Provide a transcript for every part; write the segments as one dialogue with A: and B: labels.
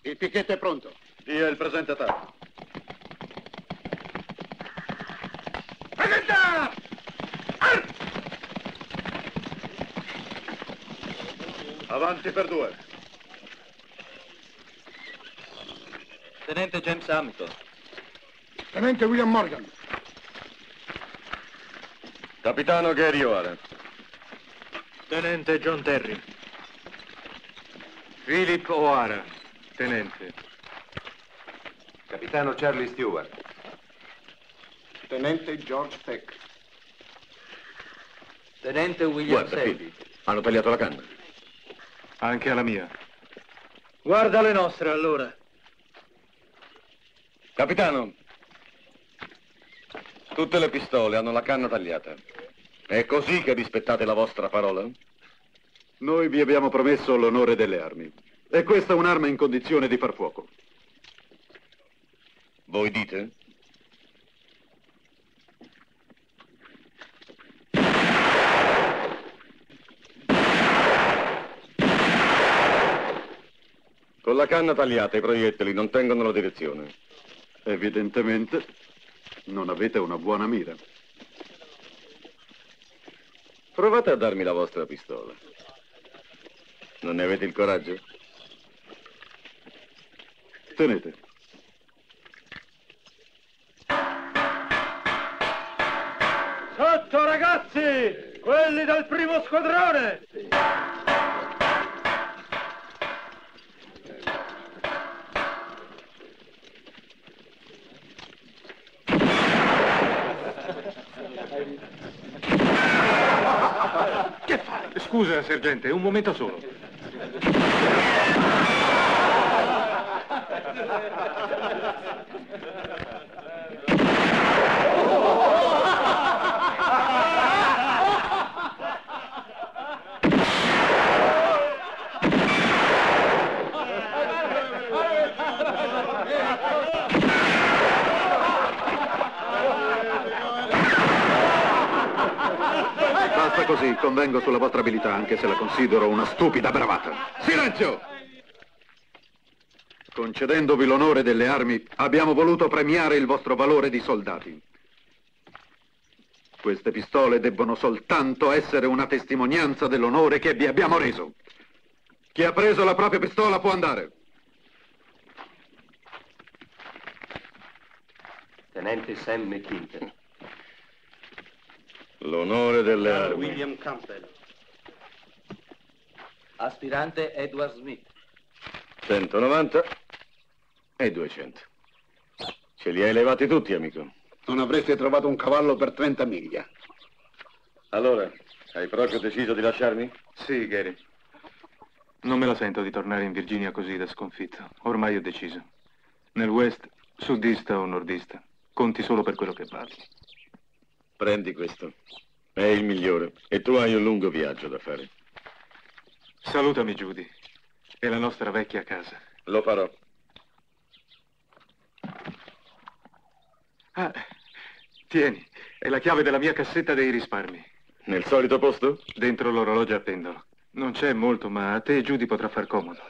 A: Il picchetto è pronto.
B: Dia il presente attacco.
A: Presenta!
B: Avanti per 2.
C: Tenente James Hamilton.
A: Tenente William Morgan.
B: Capitano Gary O'Hara.
C: Tenente John Terry. Philip O'Hara, tenente.
D: Capitano Charlie Stewart.
A: Tenente George Peck.
C: Tenente William
B: Guarda,
C: Selby.
B: Phil, hanno tagliato la canna.
C: Anche alla mia. Guarda le nostre, allora.
B: Capitano, tutte le pistole hanno la canna tagliata. È così che rispettate la vostra parola?
E: Noi vi abbiamo promesso l'onore delle armi. E questa è un'arma in condizione di far fuoco.
B: Voi dite? Con la canna tagliata i proiettili non tengono la direzione.
E: Evidentemente non avete una buona mira.
B: Provate a darmi la vostra pistola. Non ne avete il coraggio?
E: Tenete.
C: Sotto, ragazzi! Quelli del primo squadrone!
E: Che fai?
C: Scusa, sergente, un momento solo.
E: Basta così, convengo sulla vostra abilità, anche se la considero una stupida bravata. Silenzio! Concedendovi l'onore delle armi, abbiamo voluto premiare il vostro valore di soldati. Queste pistole debbono soltanto essere una testimonianza dell'onore che vi abbiamo reso. Chi ha preso la propria pistola può andare.
D: Tenente Sam McKinton.
B: L'onore delle armi.
A: William Campbell.
C: Aspirante Edward Smith.
B: 190 e 200. Ce li hai levati tutti, amico.
A: Non avreste trovato un cavallo per 30 miglia.
B: Allora, hai proprio deciso di lasciarmi?
C: Sì, Gary. Non me la sento di tornare in Virginia così da sconfitto. Ormai ho deciso. Nel West, sudista o nordista, conti solo per quello che vale.
B: Prendi questo. È il migliore. E tu hai un lungo viaggio da fare.
C: Salutami, Judy. È la nostra vecchia casa.
B: Lo farò.
C: Ah, tieni. È la chiave della mia cassetta dei risparmi.
B: Nel solito posto?
C: Dentro l'orologio a pendolo. Non c'è molto, ma a te Judy potrà far comodo.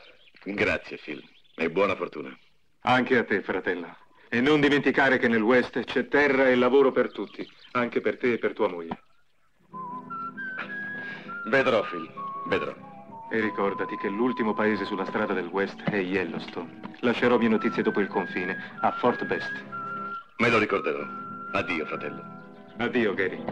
B: Grazie, Phil. E buona fortuna.
C: Anche a te, fratello. E non dimenticare che nel West c'è terra e lavoro per tutti. Anche per te e per tua moglie.
B: Vedrò, Phil. Vedrò.
C: E ricordati che l'ultimo paese sulla strada del West è Yellowstone. Lascerò mie notizie dopo il confine, a Fort Best.
B: Me lo ricorderò. Addio, fratello.
C: Addio, Gary.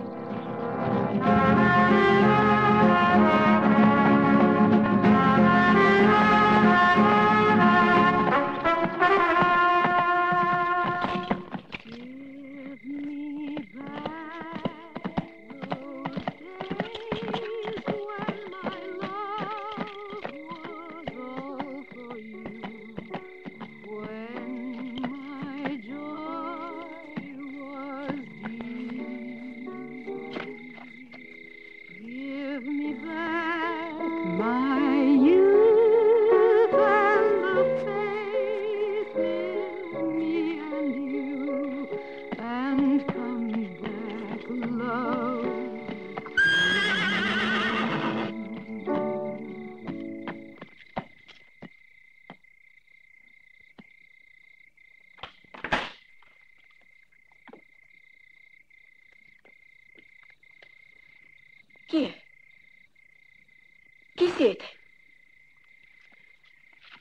F: siete?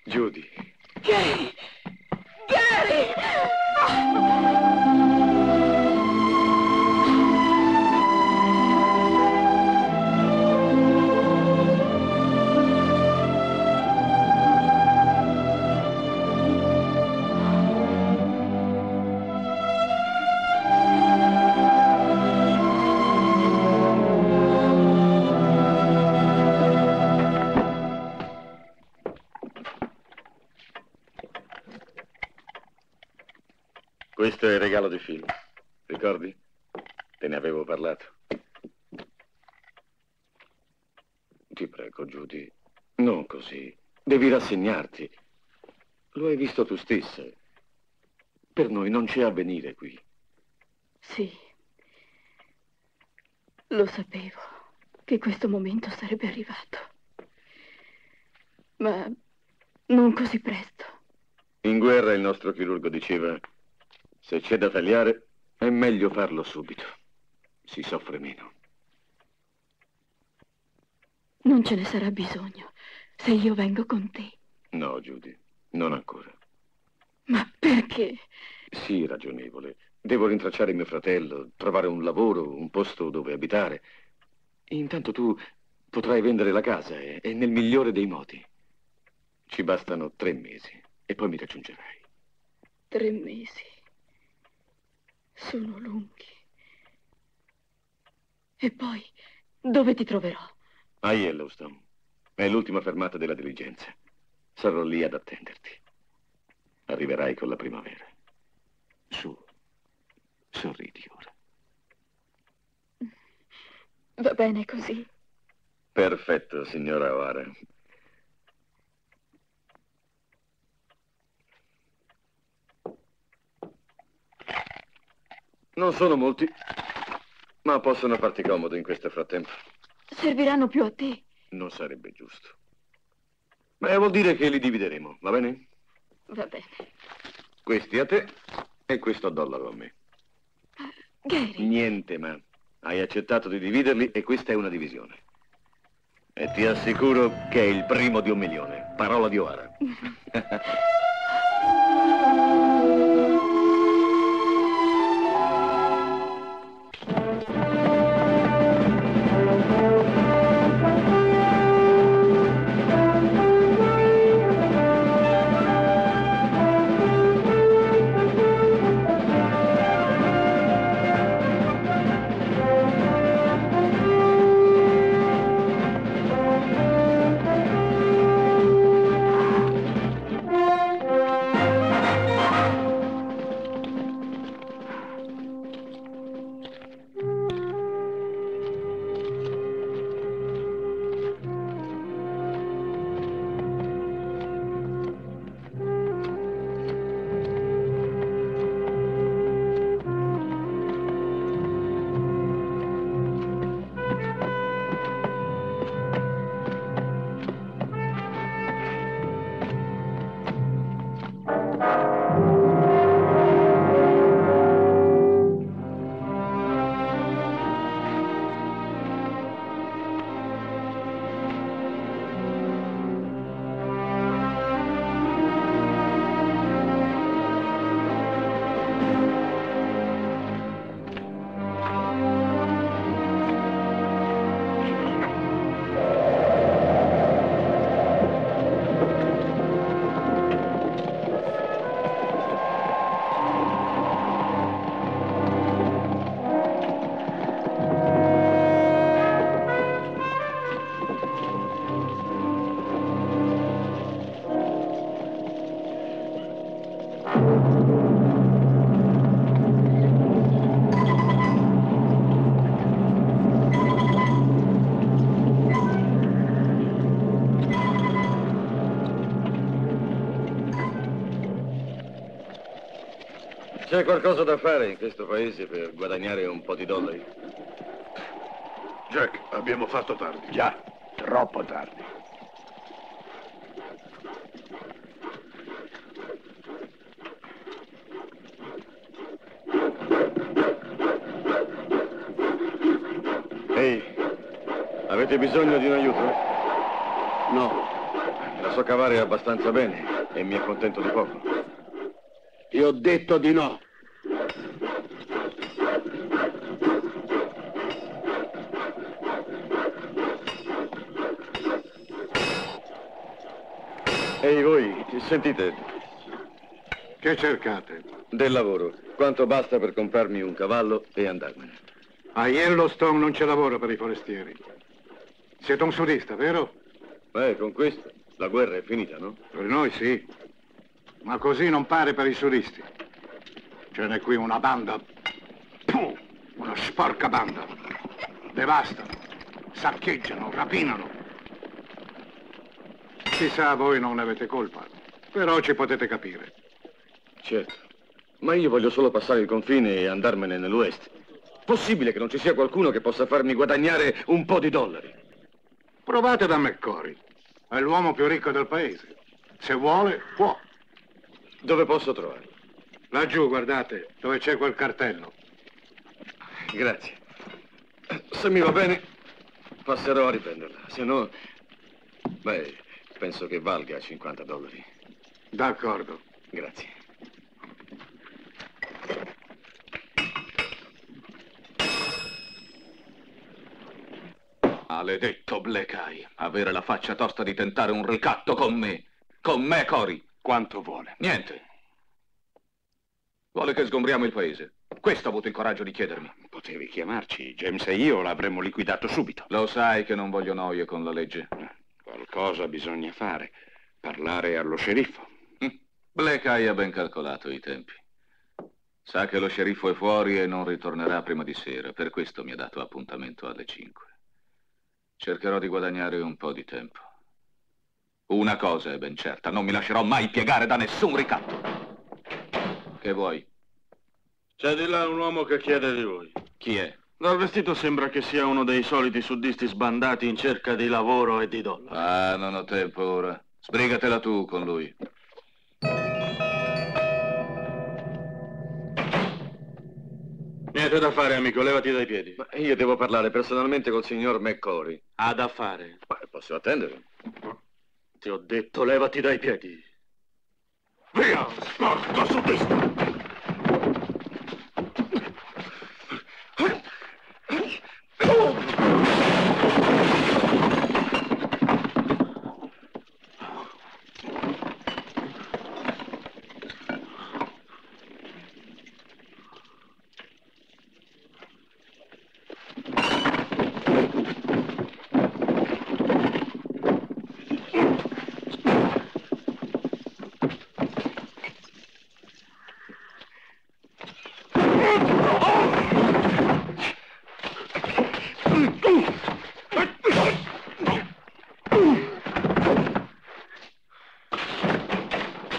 B: Judy.
F: Gary! Gary!
B: Questo è il regalo di Phil. Ricordi? Te ne avevo parlato. Ti prego, Judy, non così. Devi rassegnarti. Lo hai visto tu stessa. Per noi non c'è avvenire qui.
F: Sì. Lo sapevo che questo momento sarebbe arrivato. Ma non così presto.
B: In guerra il nostro chirurgo diceva: se c'è da tagliare, è meglio farlo subito. Si soffre meno.
F: Non ce ne sarà bisogno se io vengo con te.
B: No, Judy, non ancora.
F: Ma perché?
B: Sii ragionevole. Devo rintracciare mio fratello, trovare un lavoro, un posto dove abitare. Intanto tu potrai vendere la casa e nel migliore dei modi. Ci bastano 3 mesi e poi mi raggiungerai.
F: 3 mesi. Sono lunghi. E poi, dove ti troverò?
B: A Yellowstone. È l'ultima fermata della diligenza. Sarò lì ad attenderti. Arriverai con la primavera. Su, sorridi ora.
F: Va bene così.
B: Perfetto, signora O'Hara. Non sono molti, ma possono farti comodo in questo frattempo.
F: Serviranno più a te.
B: Non sarebbe giusto. Ma vuol dire che li divideremo, va bene?
F: Va bene.
B: Questi a te e questo a $1 a me.
F: Gary.
B: Niente, ma hai accettato di dividerli e questa è una divisione. E ti assicuro che è il primo di 1 milione. Parola di O'Hara. C'è qualcosa da fare in questo paese per guadagnare un po' di dollari?
A: Jack, abbiamo fatto tardi.
G: Già, troppo tardi.
B: Ehi, avete bisogno di un aiuto?
A: No,
B: La so cavare abbastanza bene e mi accontento di poco.
A: io ho detto di no.
B: Ehi voi, sentite,
E: Che cercate?
B: del lavoro. Quanto basta per comprarmi un cavallo e andarmene?
E: A Yellowstone non c'è lavoro per i forestieri. Siete un sudista, vero?
B: Con questo la guerra è finita, no?
E: Per noi sì. Ma così non pare per i sudisti. Ce n'è qui una banda. Puh, una sporca banda. Devastano, saccheggiano, rapinano. Chissà, voi non ne avete colpa. Però ci potete capire.
B: Certo. Ma io voglio solo passare il confine e andarmene nell'West. Possibile che non ci sia qualcuno che possa farmi guadagnare un po' di dollari?
E: Provate da McCory. È l'uomo più ricco del paese. Se vuole, può.
B: Dove posso trovarlo?
E: Laggiù, guardate, dove c'è quel cartello.
B: Grazie. Se mi va bene, passerò a riprenderla. Se no, penso che valga $50.
E: D'accordo.
B: Grazie.
H: Maledetto Black Eye, avere la faccia tosta di tentare un ricatto con me. Con me, Cory.
E: Quanto vuole?
H: Niente. Vuole che sgombriamo il paese. Questo ha avuto il coraggio di chiedermi.
E: Potevi chiamarci. James e io l'avremmo liquidato subito.
H: Lo sai che non voglio noie con la legge.
E: Qualcosa bisogna fare. Parlare allo sceriffo.
H: Black Eye ha ben calcolato i tempi. Sa che lo sceriffo è fuori e non ritornerà prima di sera. Per questo mi ha dato appuntamento alle 5. Cercherò di guadagnare un po' di tempo. Una cosa è ben certa, non mi lascerò mai piegare da nessun ricatto. Che vuoi?
I: C'è di là un uomo che chiede di voi.
H: Chi è?
I: Dal vestito sembra che sia uno dei soliti suddisti sbandati in cerca di lavoro e di dollari.
H: Ah, non ho tempo ora. Sbrigatela tu con lui.
I: Niente da fare, amico, levati dai piedi.
B: Ma io devo parlare personalmente col signor McCory.
I: Ha da fare.
B: Ma posso attendere?
I: Ti ho detto, levati dai piedi.
E: Via, sporco sudista!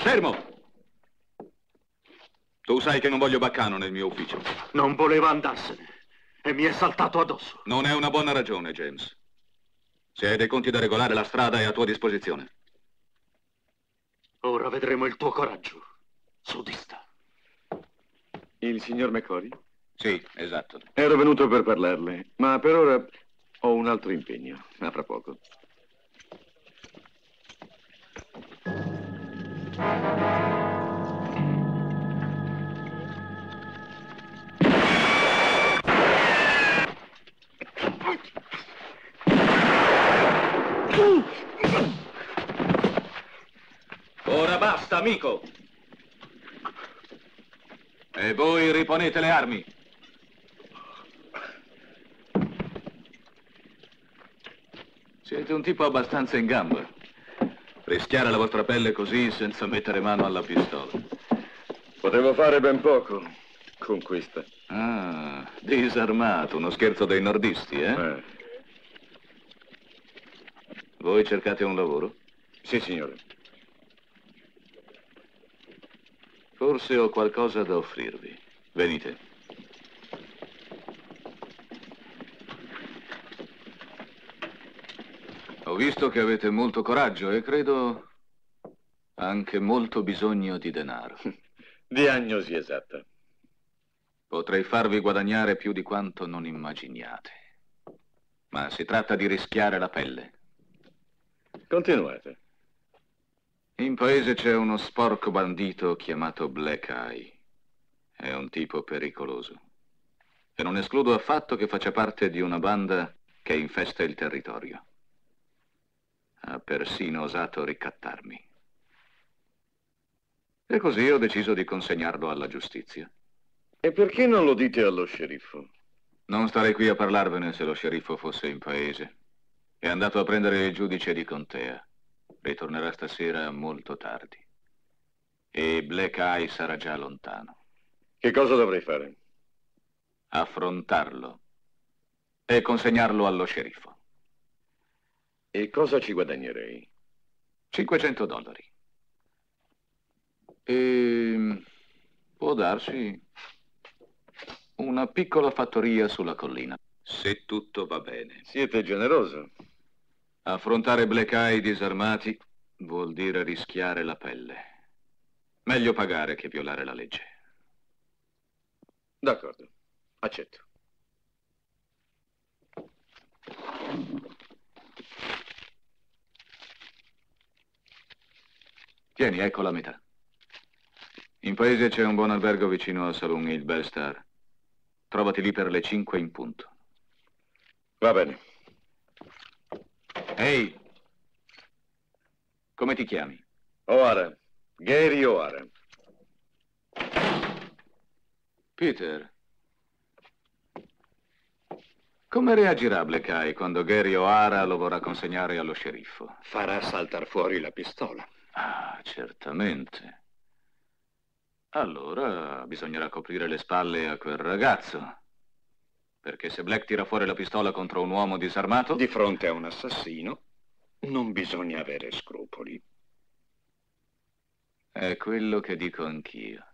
H: Fermo! Tu sai che non voglio baccano nel mio ufficio.
I: Non voleva andarsene e mi è saltato addosso.
H: Non è una buona ragione, James. Se hai dei conti da regolare, la strada è a tua disposizione.
I: Ora vedremo il tuo coraggio, sudista.
B: Il signor McCory?
H: Sì, esatto.
B: Ero venuto per parlarle, ma per ora ho un altro impegno. A fra poco.
H: Ora basta, amico! E voi riponete le armi. Siete un tipo abbastanza in gamba. Rischiare la vostra pelle così senza mettere mano alla pistola.
B: Potevo fare ben poco con questa.
H: Ah, disarmato, uno scherzo dei nordisti, eh? Voi cercate un lavoro?
B: Sì, signore.
H: Forse ho qualcosa da offrirvi. Venite. Ho visto che avete molto coraggio e credo anche molto bisogno di denaro.
B: Diagnosi esatta.
H: Potrei farvi guadagnare più di quanto non immaginiate. Ma si tratta di rischiare la pelle.
B: Continuate.
H: In paese c'è uno sporco bandito chiamato Black Eye. È un tipo pericoloso. E non escludo affatto che faccia parte di una banda che infesta il territorio. Ha persino osato ricattarmi. E così ho deciso di consegnarlo alla giustizia.
B: E perché non lo dite allo sceriffo?
H: Non starei qui a parlarvene se lo sceriffo fosse in paese. È andato a prendere il giudice di contea. Ritornerà stasera molto tardi. E Black Eye sarà già lontano.
B: Che cosa dovrei fare?
H: Affrontarlo e consegnarlo allo sceriffo.
B: E cosa ci guadagnerei?
H: $500. E può darsi una piccola fattoria sulla collina, se tutto va bene.
B: Siete generoso.
H: Affrontare Black Eye disarmati vuol dire rischiare la pelle. Meglio pagare che violare la legge.
B: D'accordo, accetto.
H: Tieni, ecco la metà. In paese c'è un buon albergo vicino al saloon, il Bell Star. Trovati lì per le 5 in punto.
B: Va bene.
H: Ehi! Come ti chiami?
B: O'Hara. Gary O'Hara.
H: Peter. Come reagirà Black Eye quando Gary O'Hara lo vorrà consegnare allo sceriffo?
A: Farà saltar fuori la pistola.
H: Ah, certamente. Allora bisognerà coprire le spalle a quel ragazzo. Perché se Black tira fuori la pistola contro un uomo disarmato...
A: Di fronte a un assassino non bisogna avere scrupoli.
H: È quello che dico anch'io.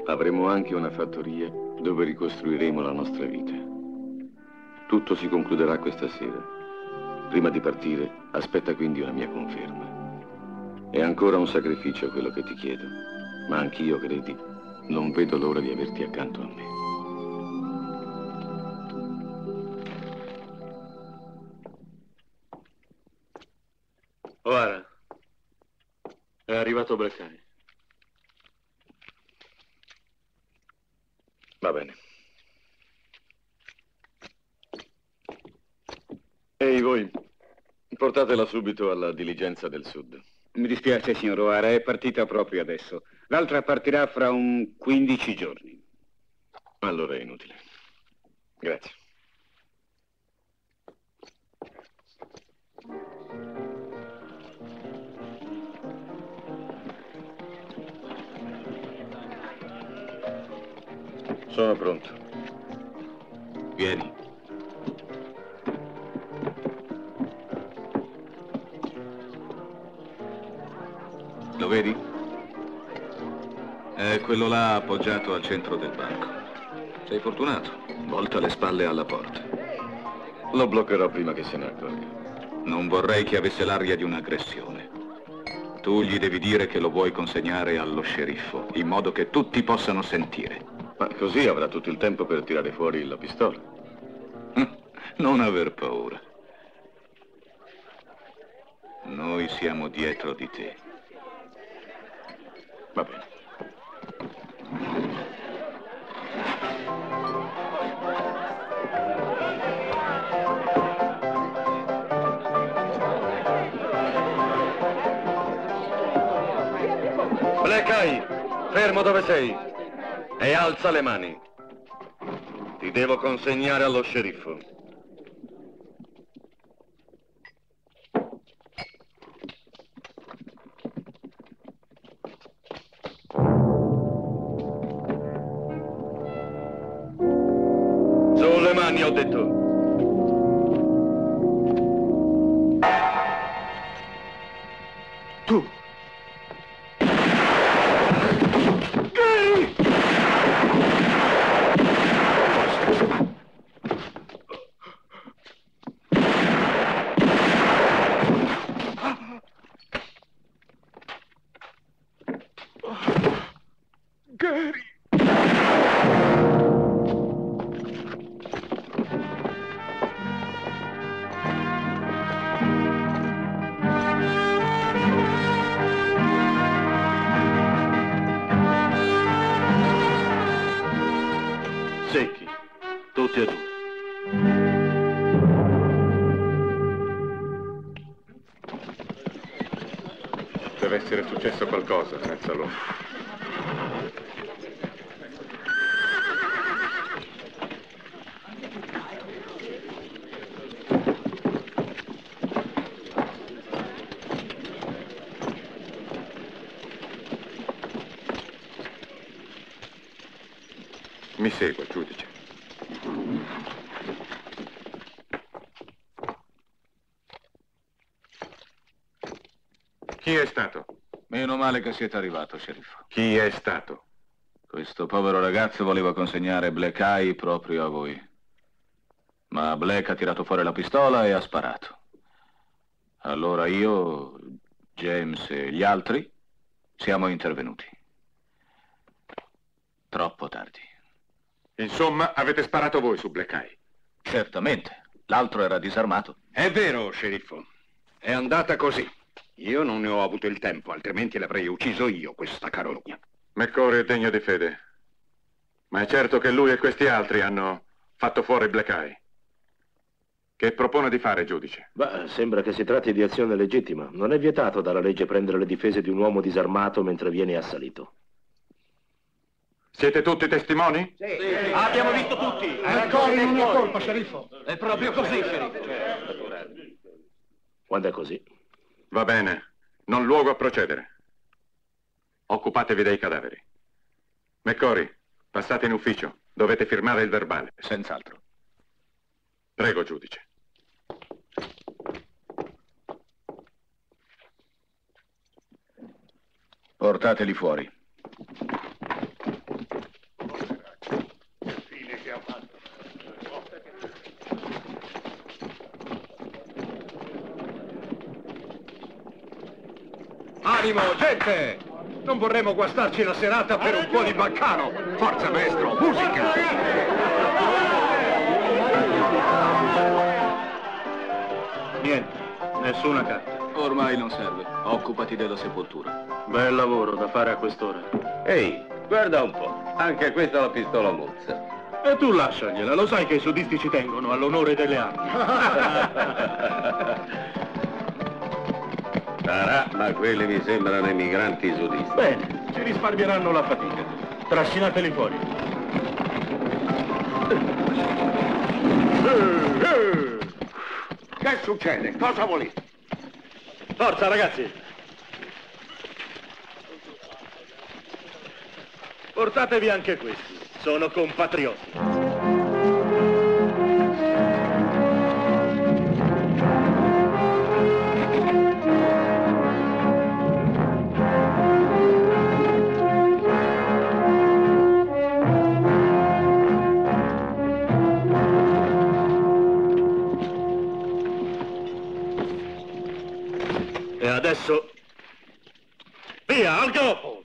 B: Avremo anche una fattoria dove ricostruiremo la nostra vita. Tutto si concluderà questa sera. Prima di partire, aspetta quindi una mia conferma. È ancora un sacrificio quello che ti chiedo, ma anch'io, credi, non vedo l'ora di averti accanto a me.
I: O'Hara, è arrivato Black Eye.
B: Va bene. Ehi, voi, portatela subito alla diligenza del sud.
A: Mi dispiace, signor O'Hara, è partita proprio adesso. L'altra partirà fra un 15 giorni.
B: Allora è inutile. Grazie. Sono pronto.
H: Vieni. Lo vedi? È quello là appoggiato al centro del banco. Sei fortunato. Volta le spalle alla porta.
B: Lo bloccherò prima che se ne accorga.
H: Non vorrei che avesse l'aria di un'aggressione. Tu gli devi dire che lo vuoi consegnare allo sceriffo, in modo che tutti possano sentire.
B: Ma così avrà tutto il tempo per tirare fuori la pistola.
H: Non aver paura. Noi siamo dietro di te.
B: Va bene. Black Eye, fermo dove sei e alza le mani. Ti devo consegnare allo sceriffo. Sulle mani, ho detto. Tu. Gary!
I: tutti e due.
E: Deve essere successo qualcosa senza loro. Mi segua, giudice. Chi è stato?
H: Meno male che siete arrivato, sceriffo.
E: Chi è stato?
H: Questo povero ragazzo voleva consegnare Black Eye proprio a voi. Ma Black ha tirato fuori la pistola e ha sparato. Allora io, James e gli altri siamo intervenuti. Troppo tardi.
E: Insomma, avete sparato voi su Black Eye.
H: Certamente. L'altro era disarmato.
A: È vero, sceriffo. È andata così. Io non ne ho avuto il tempo, altrimenti l'avrei ucciso io, questa carogna.
E: McCory è degno di fede. Ma è certo che lui e questi altri hanno fatto fuori Black Eye. Che propone di fare, giudice?
G: Beh, sembra che si tratti di azione legittima. Non è vietato dalla legge prendere le difese di un uomo disarmato mentre viene assalito.
E: Siete tutti testimoni?
J: Sì. Abbiamo visto tutti.
E: McCory non ha colpa, sceriffo.
J: È proprio così, sceriffo.
G: Quando è così?
E: Va bene. Non luogo a procedere. Occupatevi dei cadaveri. McCory, passate in ufficio. Dovete firmare il verbale.
H: Senz'altro.
E: Prego, giudice.
H: Portateli fuori.
A: Animo, gente! Non vorremmo guastarci la serata per un po' di baccano. Forza, maestro, musica!
I: Niente, nessuna carta.
H: Ormai non serve. Occupati della sepoltura.
I: Bel lavoro da fare a quest'ora.
D: Ehi, guarda un po', anche questa è la pistola mozza.
I: E tu lasciagliela, lo sai che i sudisti ci tengono all'onore delle armi.
D: Sarà, ma quelli mi sembrano emigranti sudisti.
I: Bene, ci risparmieranno la fatica. Trascinateli fuori.
A: Che succede? Cosa volete?
I: Forza, ragazzi! Portatevi anche questi. Sono compatrioti. E adesso, via, al galoppo!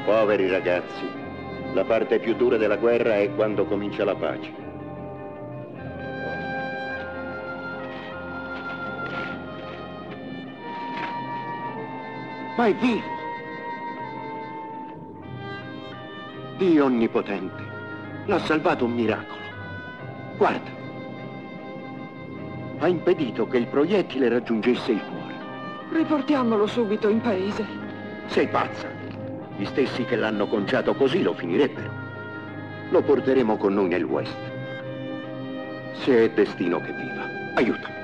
G: Poveri ragazzi, la parte più dura della guerra è quando comincia la pace.
K: Ma è vivo! Dio Onnipotente l'ha salvato un miracolo. Guarda, ha impedito che il proiettile raggiungesse il cuore.
F: Riportiamolo subito in paese.
K: Sei pazza! Gli stessi che l'hanno conciato così lo finirebbero. Lo porteremo con noi nel West. Se è destino che viva, aiutami.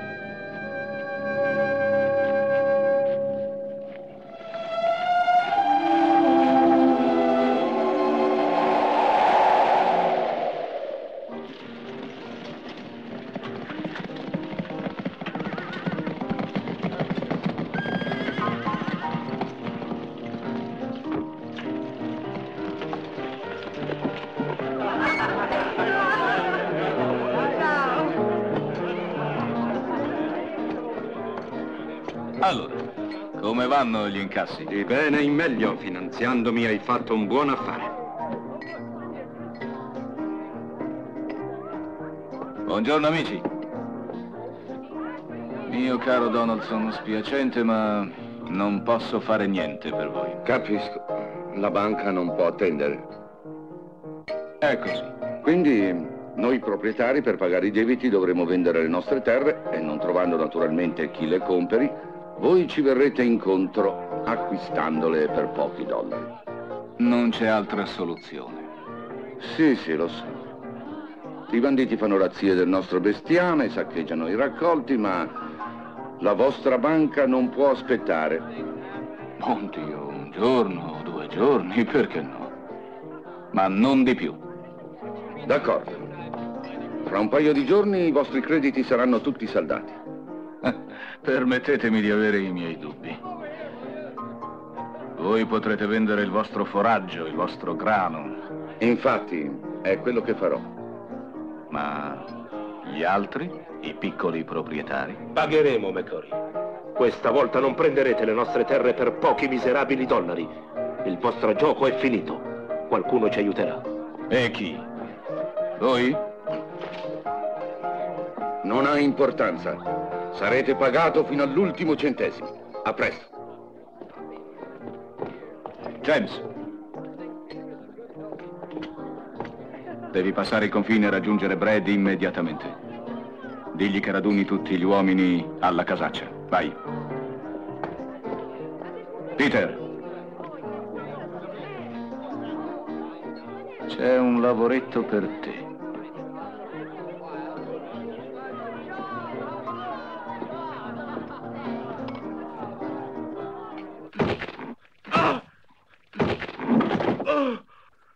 H: Come vanno gli incassi?
A: Di bene in meglio, finanziandomi hai fatto un buon affare.
H: Buongiorno amici. Mio caro Donaldson, spiacente, ma non posso fare niente per voi.
B: Capisco. La banca non può attendere.
H: È così.
B: Quindi noi proprietari per pagare i debiti dovremo vendere le nostre terre e non trovando naturalmente chi le comperi, voi ci verrete incontro acquistandole per pochi dollari.
H: Non c'è altra soluzione.
B: Sì, lo so. I banditi fanno razzie del nostro bestiame, saccheggiano i raccolti, ma la vostra banca non può aspettare.
H: Oddio, un giorno, 2 giorni, perché no? Ma non di più.
B: D'accordo. Fra un paio di giorni i vostri crediti saranno tutti saldati.
H: Permettetemi di avere i miei dubbi. Voi potrete vendere il vostro foraggio, il vostro grano.
B: Infatti, è quello che farò.
H: Ma gli altri? I piccoli proprietari?
G: Pagheremo, McCory. Questa volta non prenderete le nostre terre per pochi miserabili dollari. Il vostro gioco è finito. Qualcuno ci aiuterà.
H: E chi? Voi?
B: Non ha importanza. Sarete pagato fino all'ultimo centesimo. A presto.
H: James. Devi passare il confine e raggiungere Brad immediatamente. Digli che raduni tutti gli uomini alla casaccia. Vai. Peter. C'è un lavoretto per te.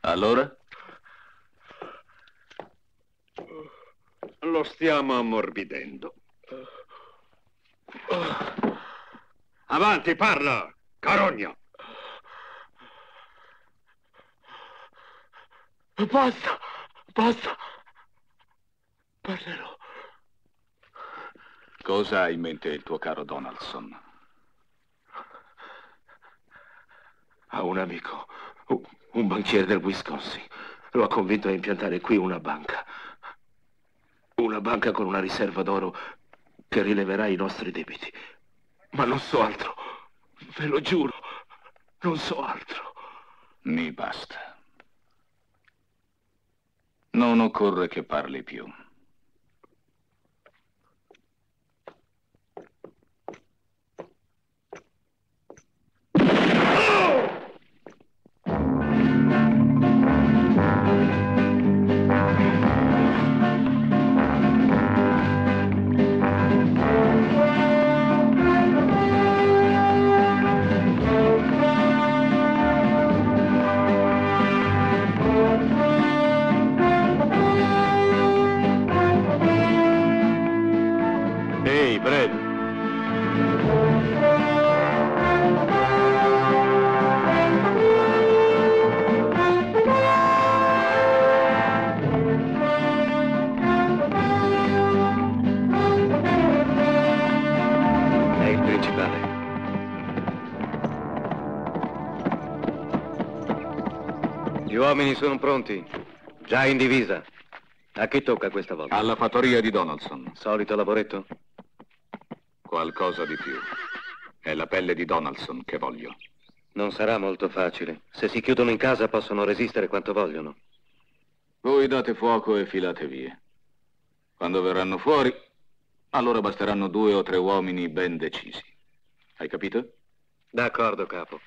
H: Allora?
A: Lo stiamo ammorbidendo. Avanti, parla, carogna!
I: Basta! Parlerò.
H: Cosa ha in mente il tuo caro Donaldson?
G: Ha un amico, un banchiere del Wisconsin. Lo ha convinto a impiantare qui una banca. Una banca con una riserva d'oro che rileverà i nostri debiti. Ma non so altro. Ve lo giuro. Non so altro.
H: Mi basta. Non occorre che parli più.
G: Ehi, Brad.
K: È il principale.
D: Gli uomini sono pronti, già in divisa. A chi tocca questa volta?
H: Alla fattoria di Donaldson.
D: Solito lavoretto?
H: Qualcosa di più. È la pelle di Donaldson che voglio.
D: Non sarà molto facile. Se si chiudono in casa possono resistere quanto vogliono.
H: Voi date fuoco e filate via. Quando verranno fuori, allora basteranno 2 o 3 uomini ben decisi. Hai capito?
D: D'accordo, capo.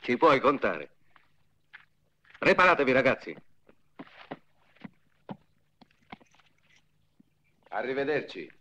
D: Ci puoi contare. Preparatevi, ragazzi.
K: Arrivederci.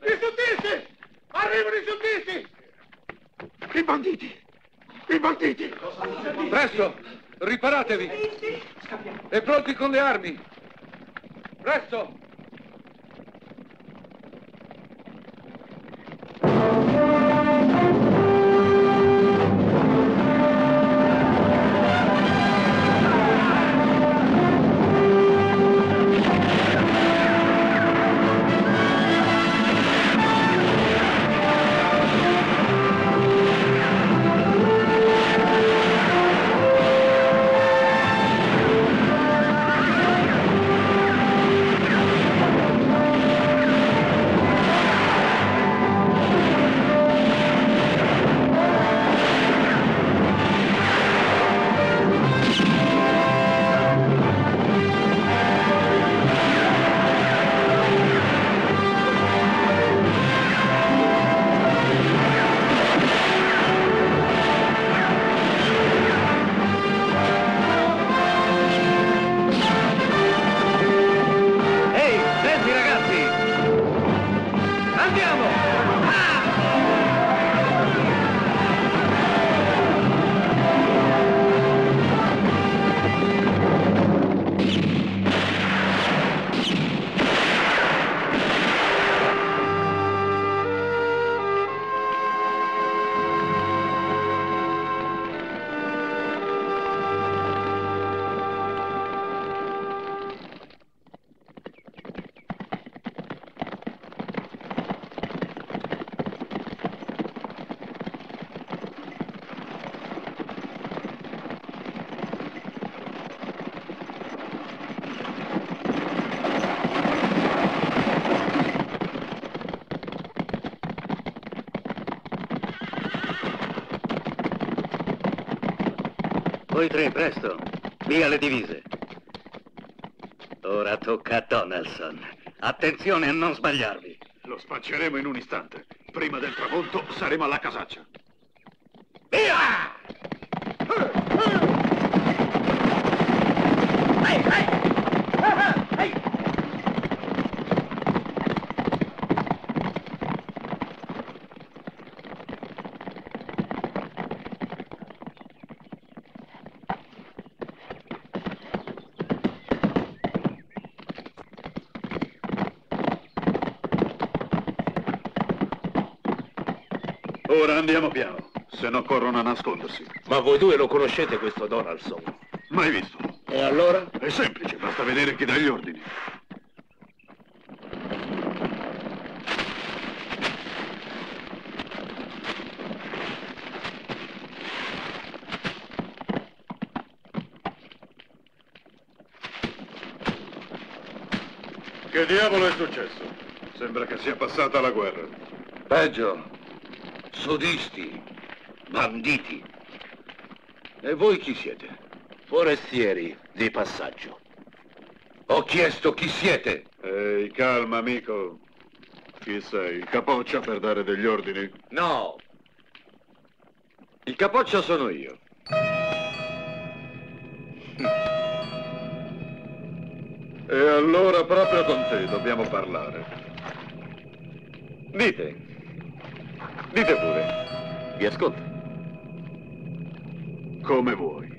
E: I suddisti! Arrivano i suddisti! I banditi! I banditi!
A: Presto! Riparatevi! E pronti con le armi! Presto!
D: Voi tre, presto. Via le divise. Ora tocca a Donaldson. Attenzione a non sbagliarvi.
E: Lo spacceremo in un istante. Prima del tramonto saremo alla casaccia.
D: Via!
E: Ora andiamo piano, se no corrono a nascondersi.
G: Ma voi due lo conoscete questo Donaldson?
E: Mai visto.
G: E allora?
E: È semplice, basta vedere chi dà gli ordini. Che diavolo è successo? Sembra che sia passata la guerra.
K: Peggio. Sudisti, banditi. E voi chi siete?
G: Forestieri di passaggio.
K: Ho chiesto chi siete.
E: Ehi, calma, amico. Chi sei? Il capoccia per dare degli ordini?
B: No. Il capoccia sono io.
E: E allora proprio con te dobbiamo parlare.
B: Dite. Dite pure. Vi ascolto.
E: Come vuoi.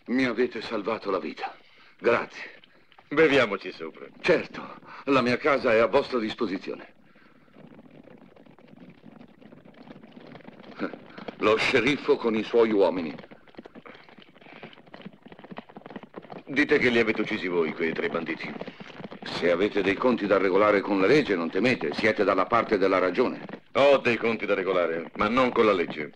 K: Mi avete salvato la vita. Grazie.
B: Beviamoci sopra.
K: Certo, la mia casa è a vostra disposizione. Lo sceriffo con i suoi uomini.
B: Dite che li avete uccisi voi, quei tre banditi.
K: Se avete dei conti da regolare con la legge, non temete, siete dalla parte della ragione.
B: Ho dei conti da regolare, ma non con la legge.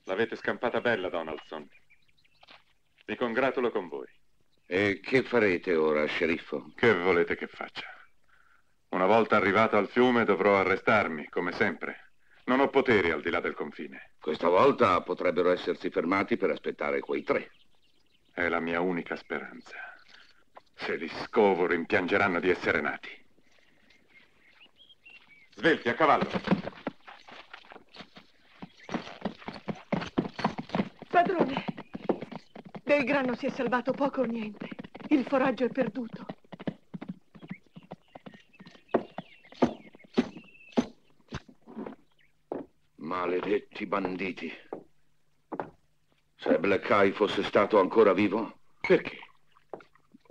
C: L'avete scampata bella, Donaldson. Mi congratulo con voi.
K: E che farete ora, sceriffo?
E: Che volete che faccia?
C: Una volta arrivato al fiume dovrò arrestarmi, come sempre. Non ho poteri al di là del confine.
K: Questa volta potrebbero essersi fermati per aspettare quei 3.
C: È la mia unica speranza. Se li scovo rimpiangeranno di essere nati. Svelti, a cavallo.
L: Padrone, del grano si è salvato poco o niente. Il foraggio è perduto.
K: Maledetti banditi. Se Black Eye fosse stato ancora vivo?
B: Perché?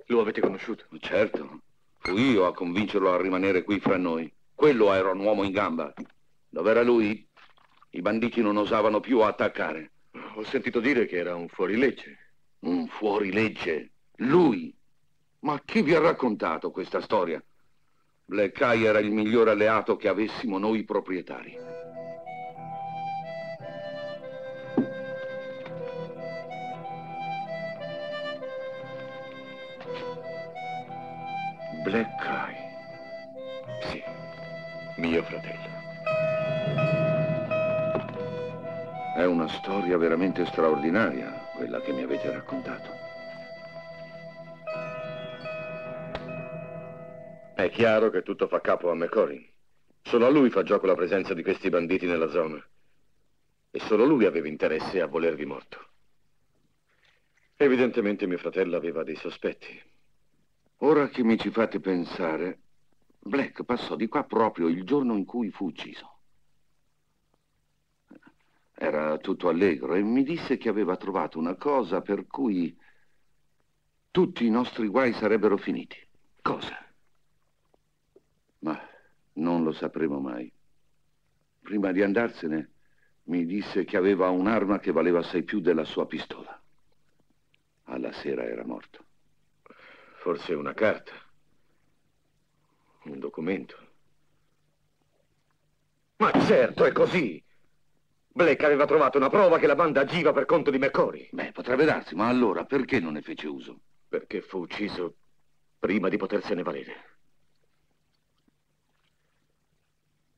B: Lo avete conosciuto?
K: Certo. Fui io a convincerlo a rimanere qui fra noi. Quello era un uomo in gamba. Dov'era lui, i banditi non osavano più attaccare.
B: Ho sentito dire che era un fuorilegge.
K: Un fuorilegge? Lui? Ma chi vi ha raccontato questa storia? Black Eye era il miglior alleato che avessimo noi proprietari.
B: Black Eye. Sì, mio fratello.
K: È una storia veramente straordinaria, quella che mi avete raccontato.
B: È chiaro che tutto fa capo a McCory. Solo a lui fa gioco la presenza di questi banditi nella zona. E solo lui aveva interesse a volervi morto. Evidentemente mio fratello aveva dei sospetti.
K: Ora che mi ci fate pensare, Black passò di qua proprio il giorno in cui fu ucciso. Era tutto allegro e mi disse che aveva trovato una cosa per cui tutti i nostri guai sarebbero finiti.
B: Cosa?
K: Ma non lo sapremo mai. Prima di andarsene mi disse che aveva un'arma che valeva assai più della sua pistola. Alla sera era morto.
B: Forse una carta. Un documento. Ma certo, è così! Black aveva trovato una prova che la banda agiva per conto di McCory.
K: Beh, potrebbe darsi, ma allora perché non ne fece uso?
B: Perché fu ucciso prima di potersene valere.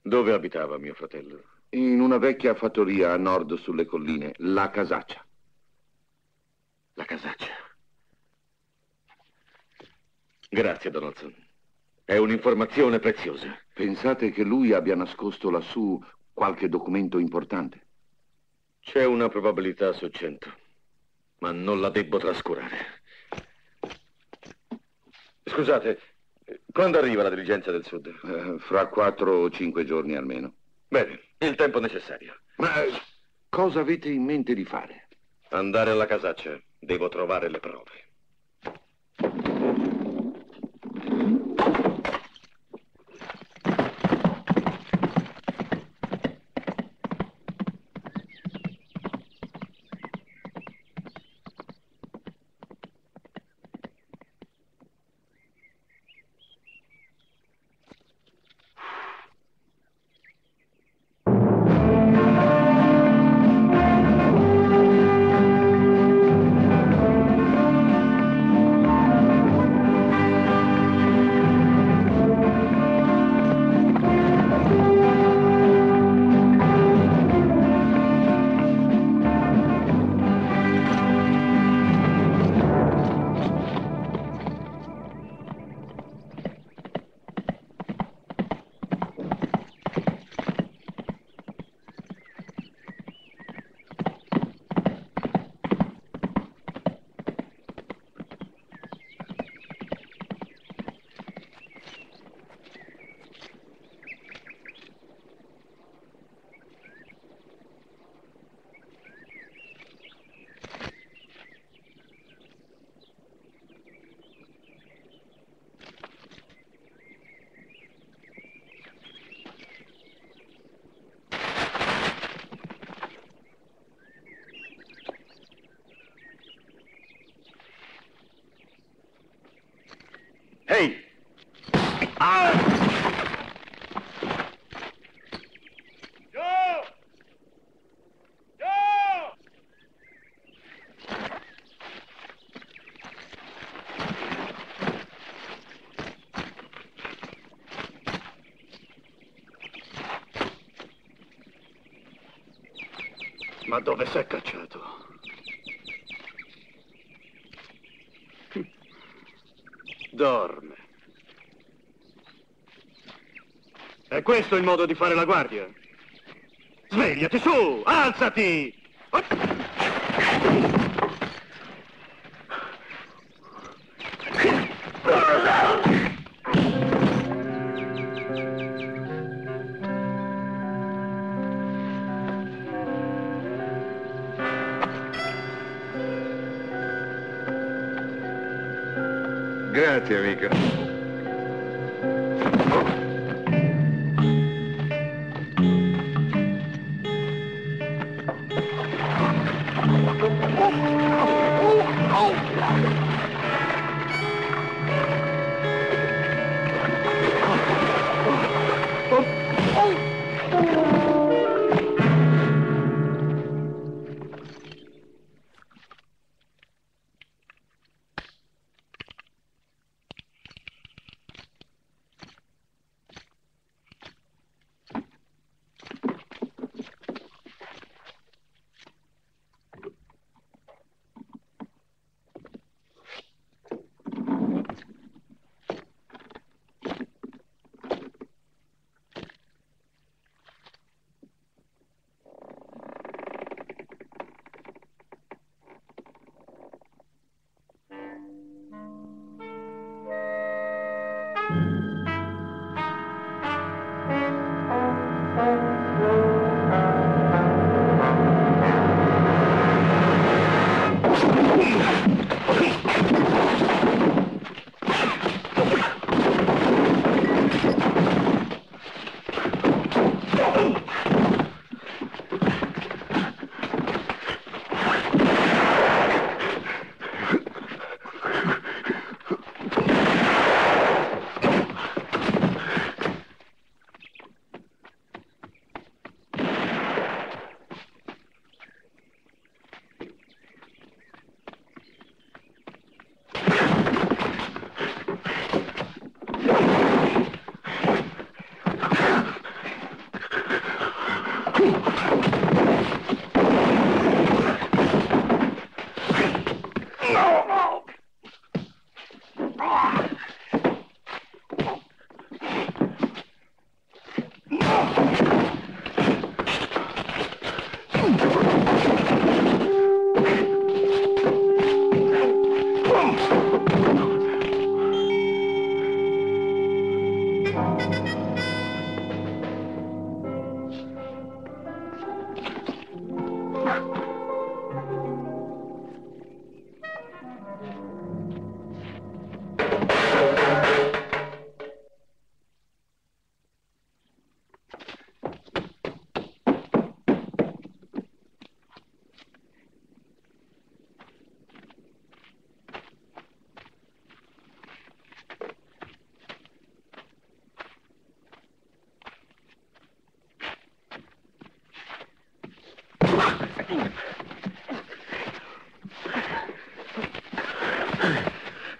B: Dove abitava mio fratello?
K: In una vecchia fattoria a nord sulle colline, la Casaccia.
B: La Casaccia. Grazie, Donaldson. È un'informazione preziosa.
K: Pensate che lui abbia nascosto lassù qualche documento importante?
B: C'è una probabilità su 100, ma non la debbo trascurare. Scusate, quando arriva la diligenza del Sud?
K: Fra 4 o 5 giorni almeno.
B: Bene, il tempo necessario.
K: Ma cosa avete in mente di fare?
B: Andare alla Casaccia. Devo trovare le prove. Ehi!
I: Ma dove sei cacciato? Dorme. È questo il modo di fare la guardia? Svegliati, su! Alzati!
A: Grazie, amico.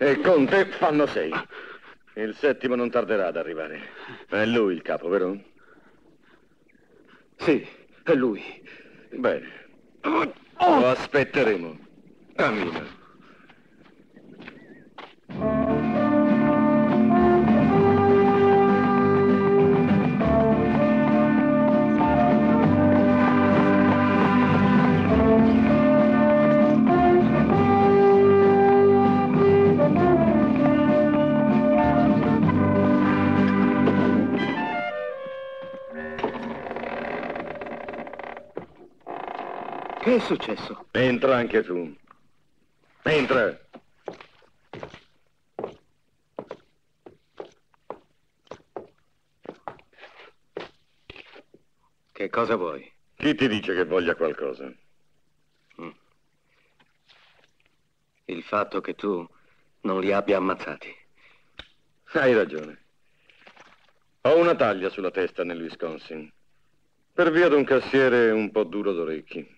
B: E con te fanno 6. Il settimo non tarderà ad arrivare. È lui il capo, vero?
I: Sì, è lui.
B: Bene. Lo aspetteremo. Cammina.
I: Che è successo?
B: Entra anche tu. Entra.
D: Che cosa vuoi?
B: Chi ti dice che voglia qualcosa?
D: Il fatto che tu non li abbia ammazzati.
B: Hai ragione. Ho una taglia sulla testa nel Wisconsin. Per via di un cassiere un po' duro d'orecchi.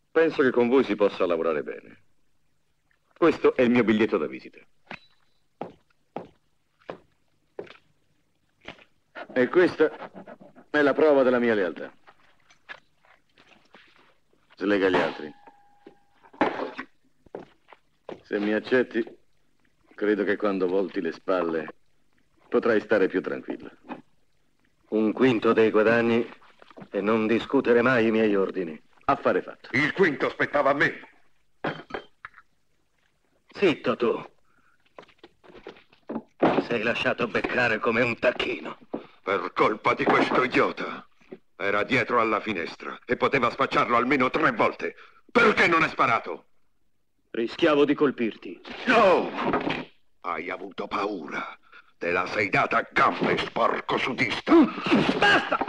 B: Penso che con voi si possa lavorare bene. Questo è il mio biglietto da visita. E questa è la prova della mia lealtà. Slega gli altri. Se mi accetti, credo che quando volti le spalle potrai stare più tranquillo.
I: 1/5 dei guadagni e non discutere mai i miei ordini.
B: Affare fatto.
K: Il quinto spettava a me.
I: Zitto tu. Ti sei lasciato beccare come un tacchino.
K: Per colpa di questo idiota. Era dietro alla finestra e poteva spacciarlo almeno 3 volte. Perché non hai sparato?
I: Rischiavo di colpirti.
K: No! Hai avuto paura. Te la sei data a gambe, sporco sudista.
I: Basta!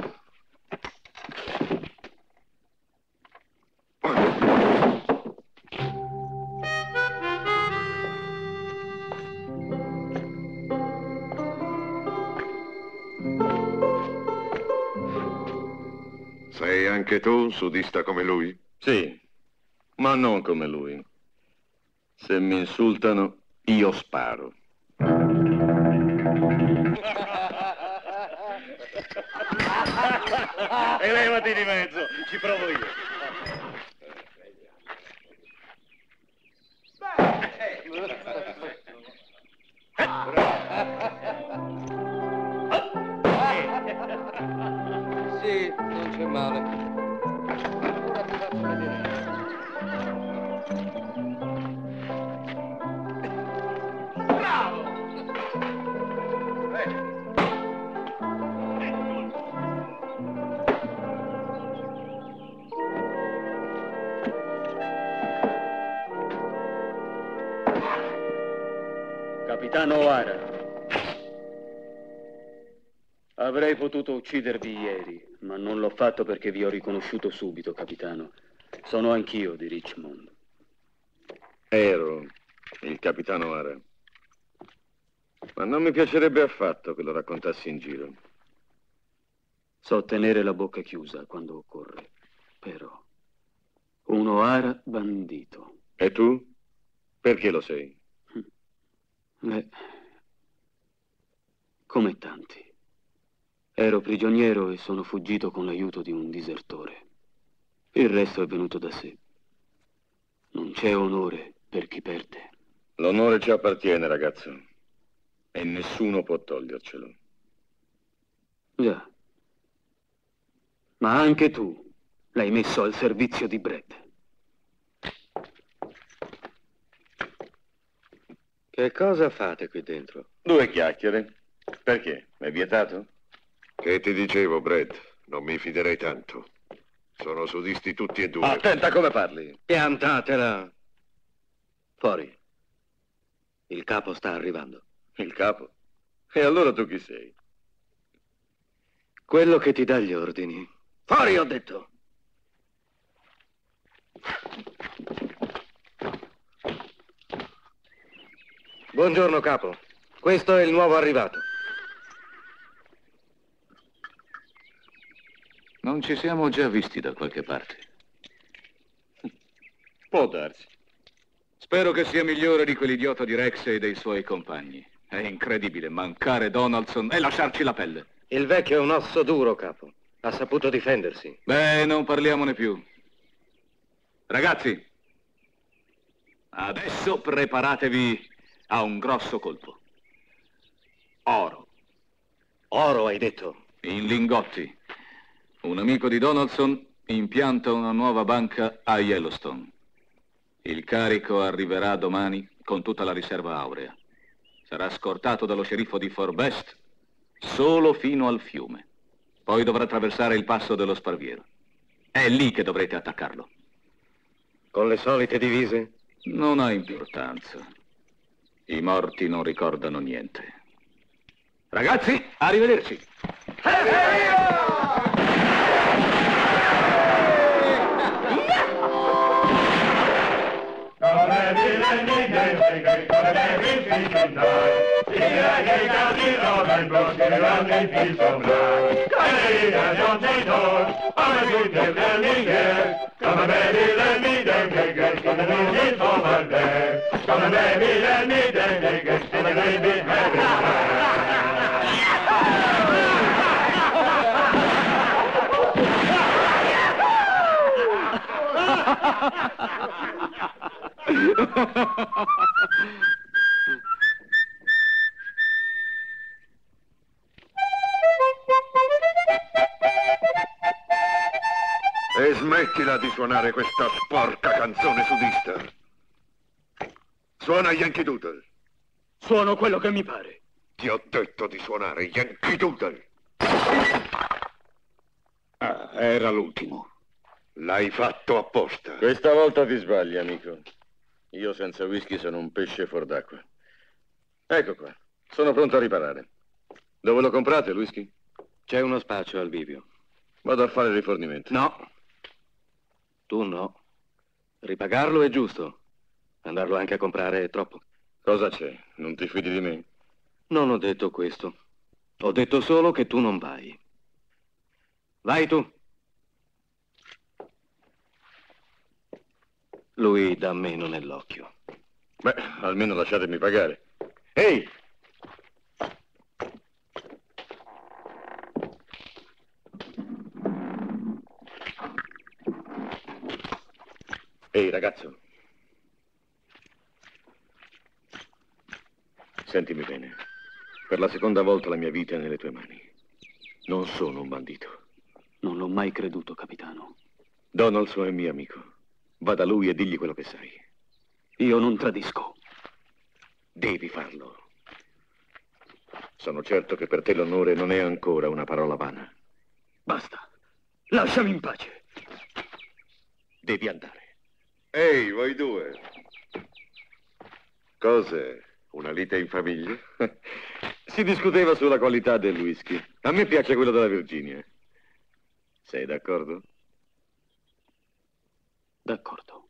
K: Sei anche tu un sudista come lui?
B: Sì, ma non come lui. Se mi insultano, io sparo.
I: E levati di mezzo, ci provo io.
D: Sì, non c'è male.
I: Capitano O'Hara. Avrei potuto uccidervi ieri, ma non l'ho fatto perché vi ho riconosciuto subito, capitano. Sono anch'io di Richmond.
B: Ero il capitano O'Hara. Ma non mi piacerebbe affatto che lo raccontassi in giro.
I: So tenere la bocca chiusa quando occorre, però un O'Hara bandito.
B: E tu? Perché lo sei?
I: Beh, come tanti. Ero prigioniero e sono fuggito con l'aiuto di un disertore. Il resto è venuto da sé. Non c'è onore per chi perde.
B: L'onore ci appartiene, ragazzo. E nessuno può togliercelo.
I: Già. Ma anche tu l'hai messo al servizio di Brett.
B: Che cosa fate qui dentro? 2 chiacchiere. Perché? È vietato?
K: Che ti dicevo, Brad? Non mi fiderei tanto. Sono sudisti tutti e 2.
B: Attenta come parli.
I: Piantatela. Fuori. Il capo sta arrivando.
B: Il capo? E allora tu chi sei?
I: Quello che ti dà gli ordini. Fuori, ho detto.
D: Buongiorno, capo. Questo è il nuovo arrivato.
H: Non ci siamo già visti da qualche parte.
B: Può darsi.
H: Spero che sia migliore di quell'idiota di Rex e dei suoi compagni. È incredibile mancare Donaldson e lasciarci la pelle.
D: Il vecchio è un osso duro, capo. Ha saputo difendersi.
H: Beh, non parliamone più. Ragazzi, adesso preparatevi a un grosso colpo. Oro.
D: Oro, hai detto?
H: In lingotti. Un amico di Donaldson impianta una nuova banca a Yellowstone. Il carico arriverà domani con tutta la riserva aurea. Sarà scortato dallo sceriffo di Fort Best solo fino al fiume. Poi dovrà attraversare il passo dello Sparviero. È lì che dovrete attaccarlo.
D: Con le solite divise?
H: Non ha importanza. I morti non ricordano niente. Ragazzi, arrivederci.
K: E smettila di suonare questa sporca canzone sudista. Suona Yankee Doodle.
I: Suono quello che mi pare.
K: Ti ho detto di suonare Yankee Doodle. Ah, era l'ultimo. L'hai fatto apposta.
B: Questa volta ti sbagli, amico. Io senza whisky sono un pesce fuor d'acqua. Ecco qua. Sono pronto a riparare. Dove lo comprate, il whisky?
I: C'è uno spaccio al bivio.
B: Vado a fare rifornimento.
I: No. Tu no. Ripagarlo è giusto. Andarlo anche a comprare è troppo.
B: Cosa c'è? Non ti fidi di me?
I: Non ho detto questo. Ho detto solo che tu non vai. Vai tu. Lui da me non è l'occhio.
B: Beh, almeno lasciatemi pagare. Ehi! Ehi, ragazzo. Sentimi bene. Per la seconda volta la mia vita è nelle tue mani. Non sono un bandito.
I: Non l'ho mai creduto, capitano.
B: Donaldson è mio amico. Va da lui e digli quello che sai.
I: Io non tradisco.
B: Devi farlo. Sono certo che per te l'onore non è ancora una parola vana.
I: Basta. Lasciami in pace.
B: Devi andare.
K: Ehi, voi due. Cos'è? Una lite in famiglia?
B: Si discuteva sulla qualità del whisky. A me piace quello della Virginia. Sei d'accordo?
I: D'accordo.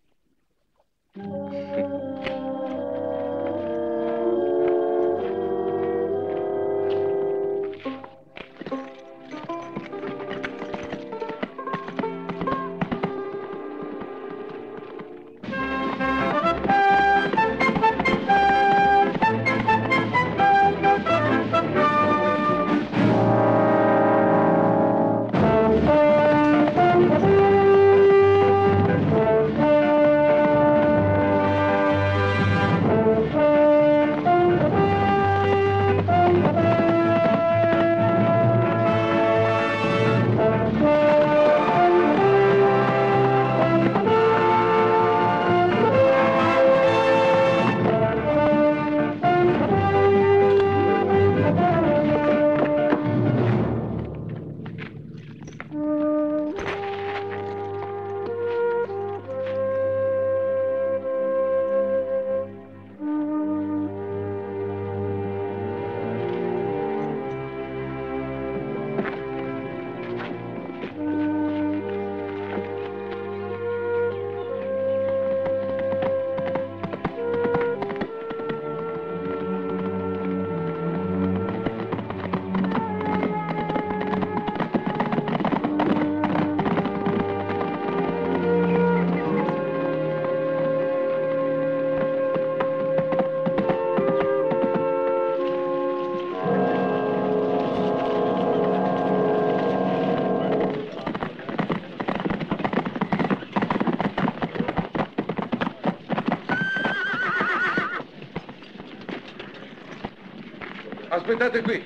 K: Aspettate qui.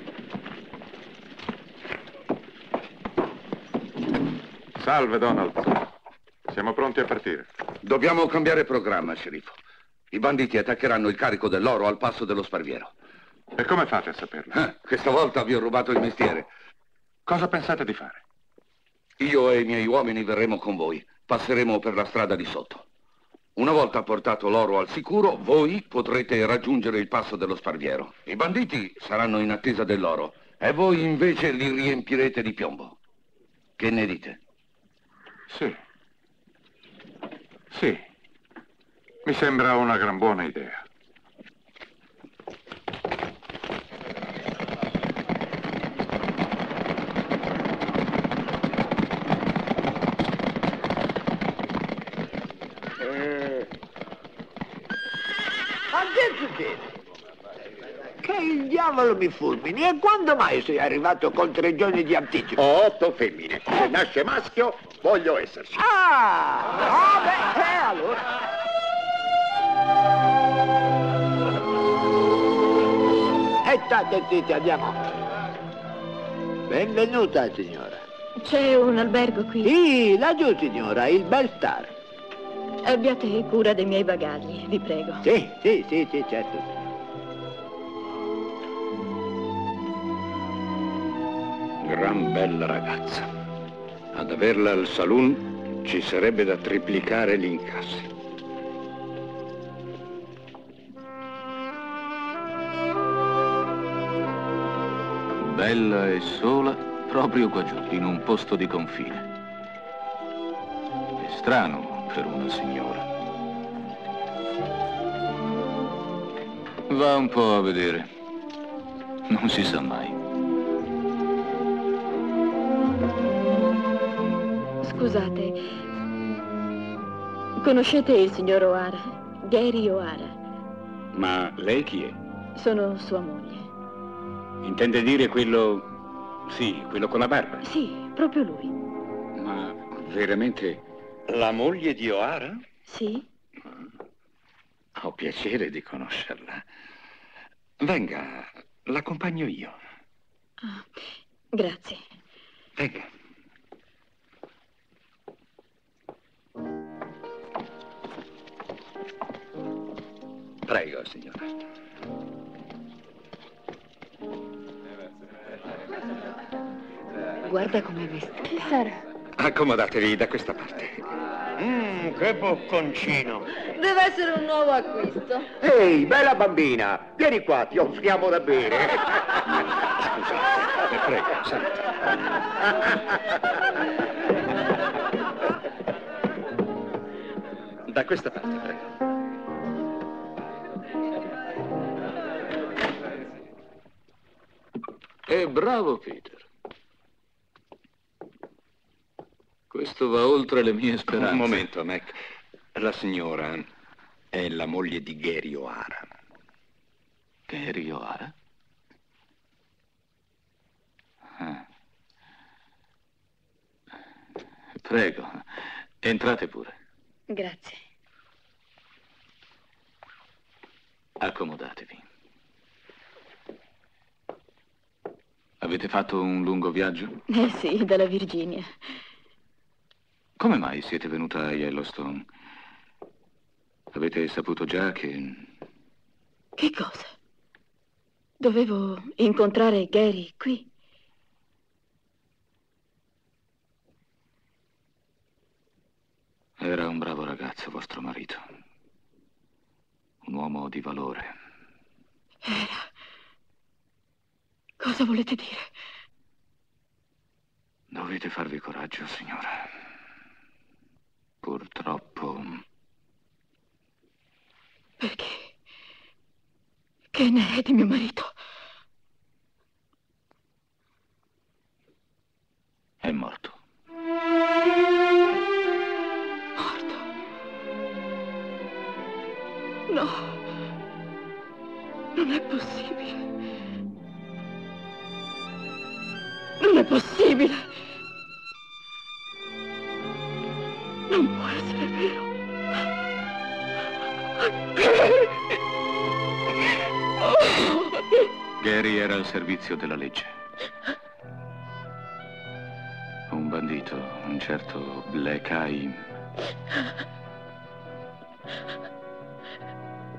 C: Salve, Donald. Siamo pronti a partire.
K: Dobbiamo cambiare programma, sceriffo. I banditi attaccheranno il carico dell'oro al passo dello Sparviero.
C: E come fate a saperlo?
K: Questa volta vi ho rubato il mestiere.
C: Cosa pensate di fare?
K: Io e i miei uomini verremo con voi. Passeremo per la strada di sotto. Una volta portato l'oro al sicuro, voi potrete raggiungere il passo dello Sparviero. I banditi saranno in attesa dell'oro e voi invece li riempirete di piombo. Che ne dite?
C: Sì. Sì. Mi sembra una gran buona idea.
L: Che
M: diavolo mi fulmini? E quando mai sei arrivato con 3 giorni di anticipo?
N: Ho 8 femmine. Se nasce maschio, voglio esserci.
M: Allora... E state zitti, andiamo. Benvenuta, signora.
F: C'è un albergo qui?
M: Sì, laggiù, signora, il Bel Star.
F: Abbiate cura dei miei bagagli, vi prego.
M: Sì, certo.
A: Gran bella ragazza. Ad averla al saloon ci sarebbe da triplicare gli incassi.
H: Bella e sola, proprio qua giù, in un posto di confine. È strano per una signora. Va un po' a vedere. Non si sa mai.
F: Scusate, conoscete il signor O'Hara? Gary O'Hara?
A: Ma lei chi è?
F: Sono sua moglie.
A: Intende dire quello... sì, quello con la barba?
F: Sì, proprio lui.
A: Ma veramente la moglie di O'Hara?
F: Sì.
A: Ho piacere di conoscerla. Venga, l'accompagno io.
F: Grazie.
A: Venga. Prego, signora.
F: Guarda com'è vestita.
L: Chi sarà?
A: Accomodatevi da questa parte.
M: Che bocconcino.
O: Deve essere un nuovo acquisto.
N: Ehi, bella bambina, vieni qua, ti offriamo da bere.
A: Scusate, prego, senta. Da questa parte, prego.
H: Bravo, Peter. Questo va oltre le mie speranze.
A: Un momento, Mac. La signora è la moglie di Gary O'Hara.
H: Gary O'Hara? Prego, entrate pure.
F: Grazie.
H: Accomodatevi. Avete fatto un lungo viaggio?
F: Sì, dalla Virginia.
H: Come mai siete venuta a Yellowstone? Avete saputo già che...
F: Che cosa? Dovevo incontrare Gary qui.
H: Era un bravo ragazzo, vostro marito. Un uomo di valore.
F: Era... Cosa volete dire?
H: Dovete farvi coraggio, signora. Purtroppo...
F: Perché? Che ne è di mio marito?
H: È morto.
F: Morto? No. Non è possibile. Non è possibile. Non può essere vero.
H: Gary era al servizio della legge. Un bandito, un certo Black Eye.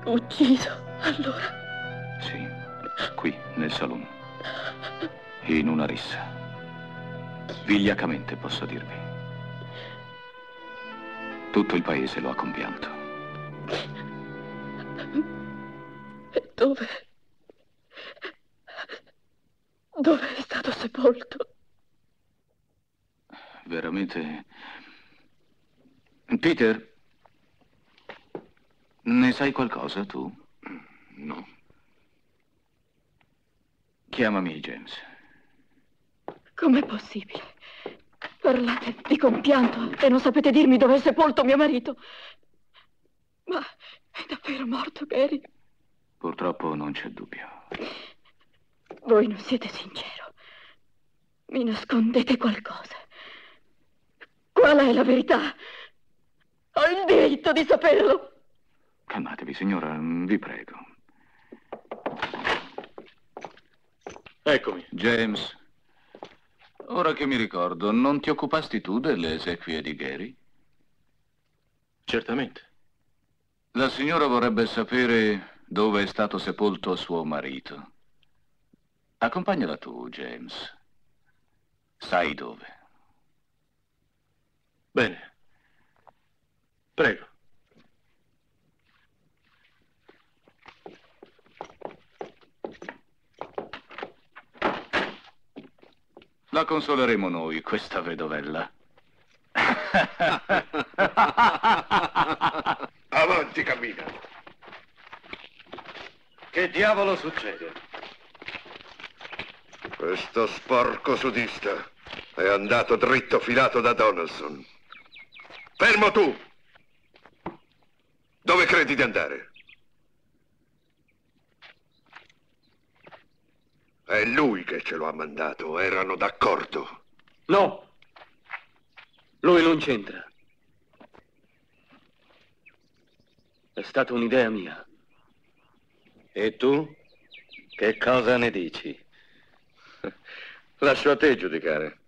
F: Ucciso, allora?
H: Sì, qui, nel saloon. In una rissa. Vigliaccamente, posso dirvi. Tutto il paese lo ha compianto.
F: E dove? Dove è stato sepolto?
H: Veramente... Peter, ne sai qualcosa tu?
A: No.
H: Chiamami James.
F: Com'è possibile? Parlate di compianto e non sapete dirmi dove è sepolto mio marito. Ma è davvero morto, Gary?
H: Purtroppo non c'è dubbio.
F: Voi non siete sincero. Mi nascondete qualcosa. Qual è la verità? Ho il diritto di saperlo.
H: Calmatevi, signora, vi prego.
B: Eccomi.
H: James, ora che mi ricordo, non ti occupasti tu delle esequie di Gary?
B: Certamente.
H: La signora vorrebbe sapere dove è stato sepolto suo marito. Accompagnala tu, James. Sai dove.
B: Bene. Prego.
H: La consoleremo noi, questa vedovella.
K: Avanti, cammina.
N: Che diavolo succede?
K: Questo sporco sudista è andato dritto filato da Donaldson. Fermo tu! Dove credi di andare? È lui che ce lo ha mandato, erano d'accordo.
I: No! Lui non c'entra. È stata un'idea mia.
B: E tu? Che cosa ne dici? Lascio a te giudicare.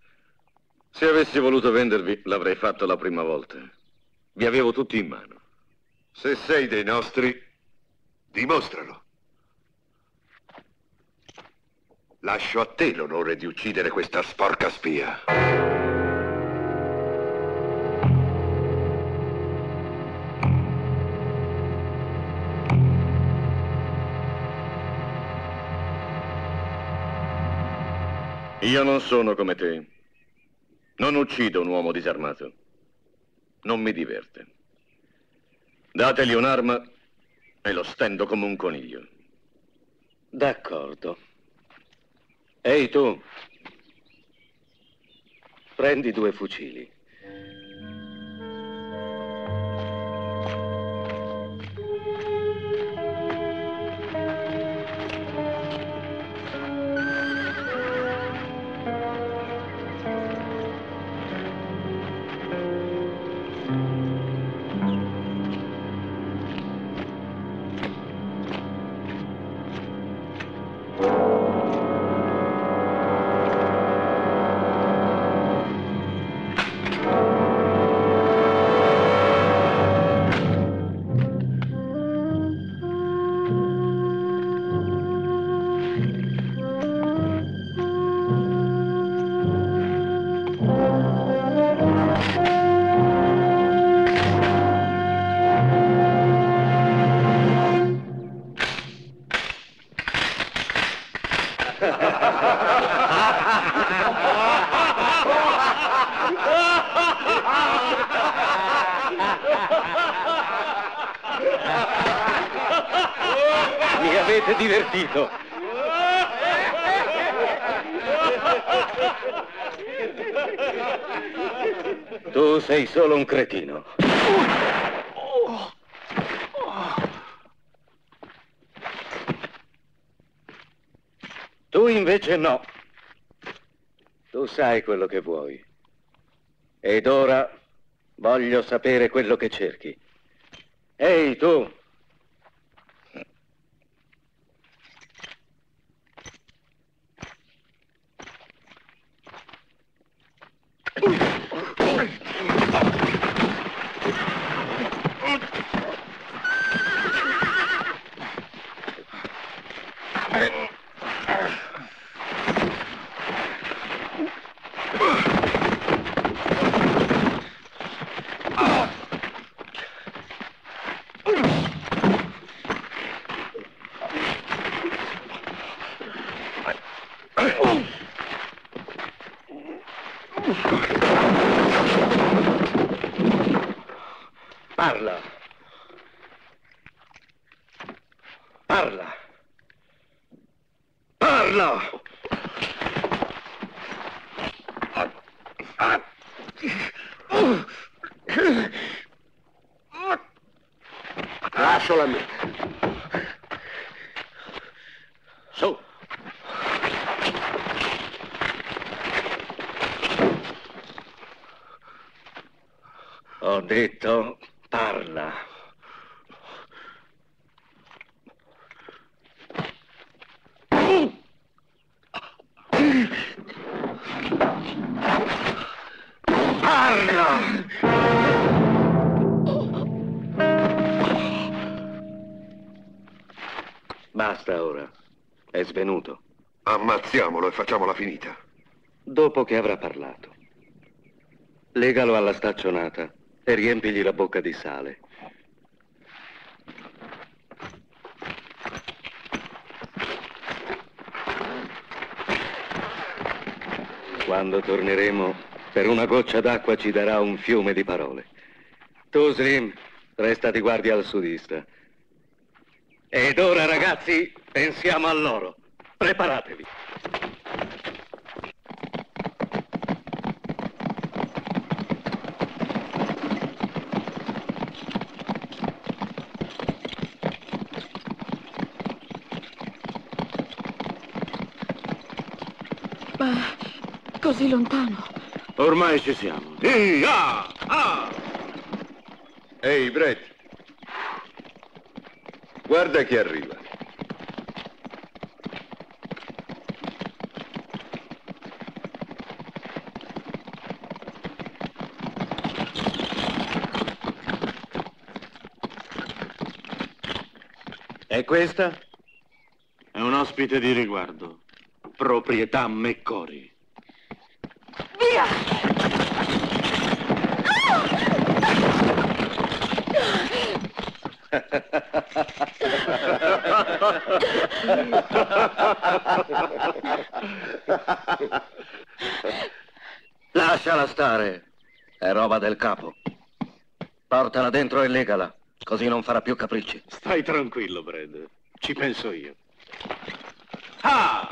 B: Se avessi voluto vendervi, l'avrei fatto la prima volta. Vi avevo tutti in mano.
K: Se sei dei nostri, dimostralo. Lascio a te l'onore di uccidere questa sporca spia.
B: Io non sono come te. Non uccido un uomo disarmato. Non mi diverte. Dategli un'arma e lo stendo come un coniglio.
N: D'accordo. Ehi tu, prendi 2 fucili. Mi avete divertito. Tu sei solo un cretino. Tu invece no. Tu sai quello che vuoi. Ed ora voglio sapere quello che cerchi. Ehi, tu! Parla. Parla. Parla.
M: Lasciala a me.
N: Su. Ho detto, parla. Parla! Basta ora. È svenuto.
K: Ammazziamolo e facciamola finita.
N: Dopo che avrà parlato. Legalo alla staccionata e riempigli la bocca di sale. Quando torneremo, per una goccia d'acqua ci darà un fiume di parole. Tu, Slim, resta di guardia al sudista. Ed ora, ragazzi, pensiamo a loro. Preparatevi.
F: Ma così lontano?
G: Ormai ci siamo.
K: Ehi, Brett. Guarda chi arriva.
G: E questa? È un ospite di riguardo. Proprietà McCory.
F: Via!
N: Lasciala stare. È roba del capo. Portala dentro e legala, così non farà più capricci.
G: Stai tranquillo, Brad. Ci penso io. Ah!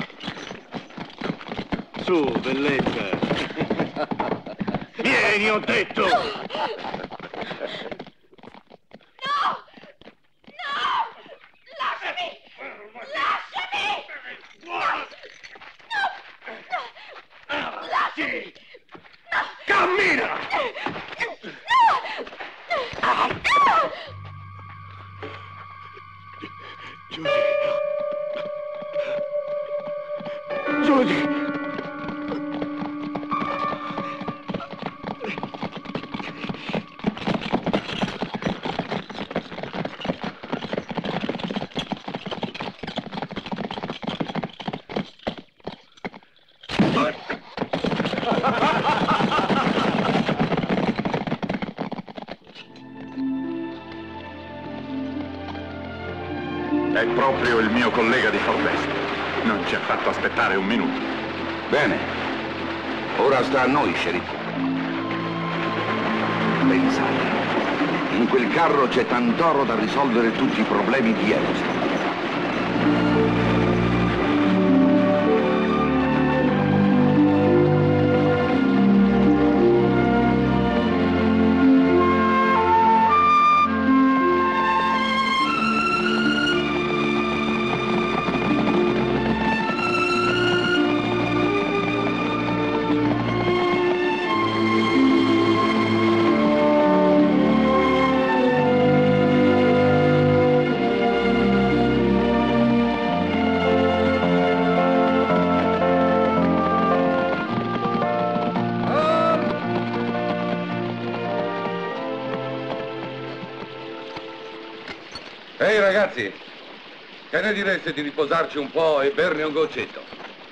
G: Su, bellezza. Vieni, ho detto!
F: Lasciami! Lasciami! Lasciami!
G: Cammina!
K: Judy!
E: È proprio il mio collega di Forlest. Non ci ha fatto aspettare un minuto.
K: Bene. Ora sta a noi, sceriffo. Pensate, in quel carro c'è tant'oro da risolvere tutti i problemi di Yellowstone. Ehi ragazzi, che ne direste di riposarci un po' e berne un goccetto?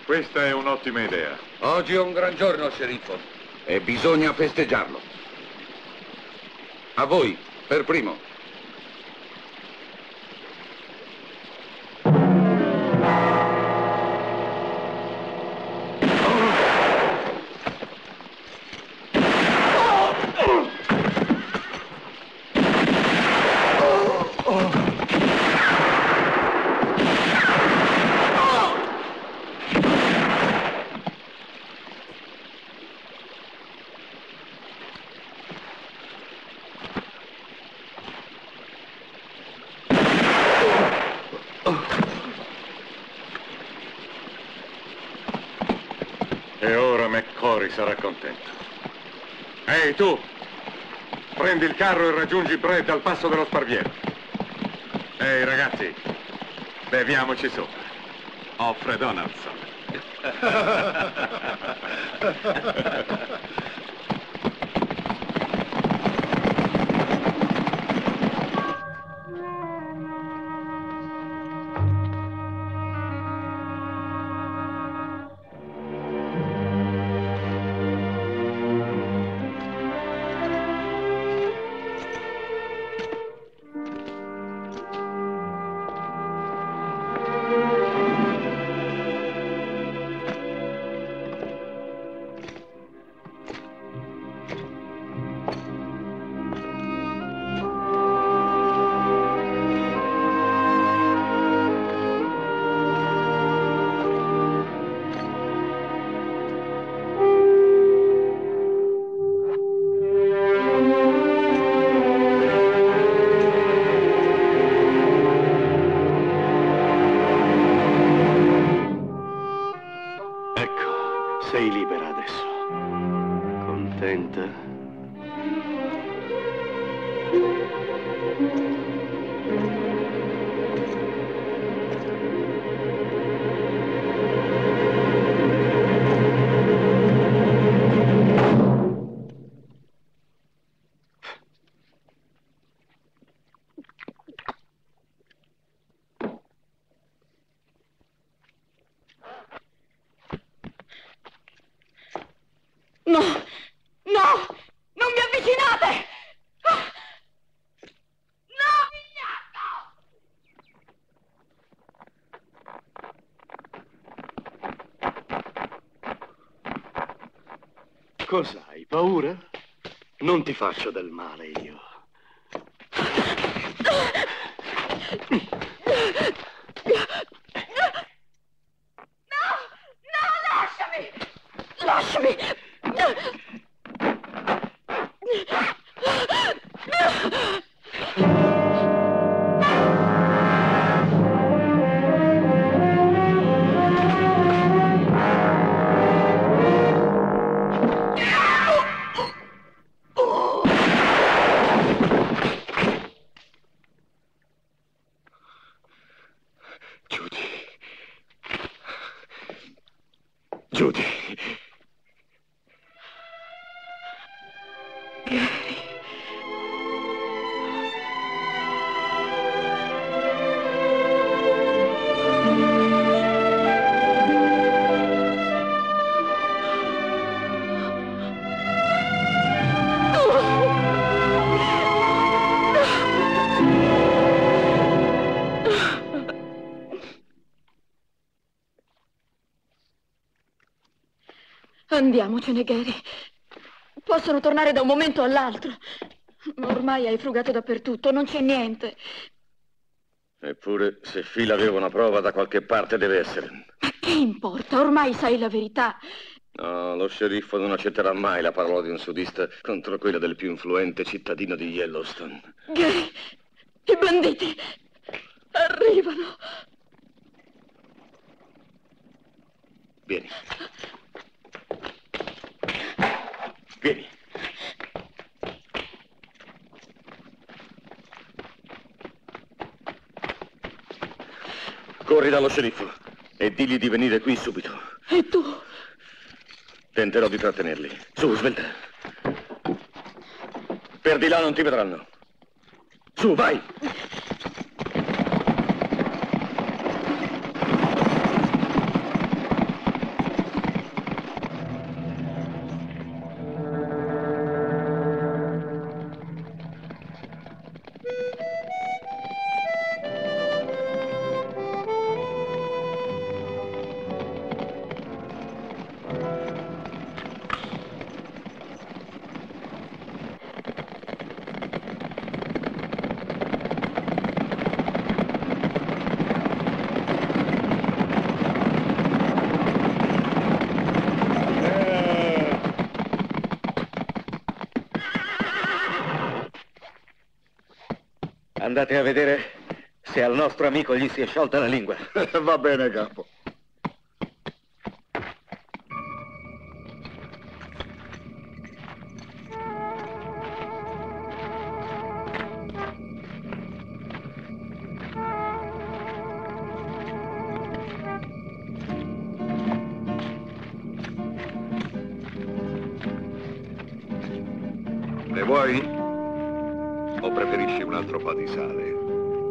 E: Questa è un'ottima idea.
K: Oggi è un gran giorno, sceriffo, e bisogna festeggiarlo. A voi, per primo.
E: E ora McCory sarà contento. Ehi, tu!
P: Prendi il carro e raggiungi Brett al passo dello Sparviero. Ehi, ragazzi, beviamoci sopra. Offre Donaldson.
A: Sei libera adesso.
N: Contenta?
F: No! No! Non mi avvicinate! No,
A: vigliacco! Cosa hai, paura? Non ti faccio del male io.
F: No, lasciami! Lasciami!
A: Judy.
F: Andiamocene, Gary. Possono tornare da un momento all'altro. Ormai hai frugato dappertutto, non c'è niente.
B: Eppure, se Phil aveva una prova da qualche parte deve essere.
F: Ma che importa? Ormai sai la verità.
B: No, lo sceriffo non accetterà mai la parola di un sudista contro quella del più influente cittadino di Yellowstone.
F: Gary, i banditi arrivano.
B: Vieni. Vieni. Corri dallo sceriffo e digli di venire qui subito.
F: E tu?
B: Tenterò di trattenerli. Su, svelta. Per di là non ti vedranno. Su, vai!
N: Andate a vedere se al nostro amico gli si è sciolta la lingua.
E: Va bene, capo.
K: Ne vuoi? O preferisci un altro po' di sale?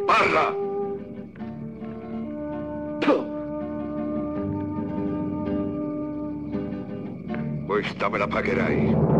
K: Parla! Questa me la pagherai.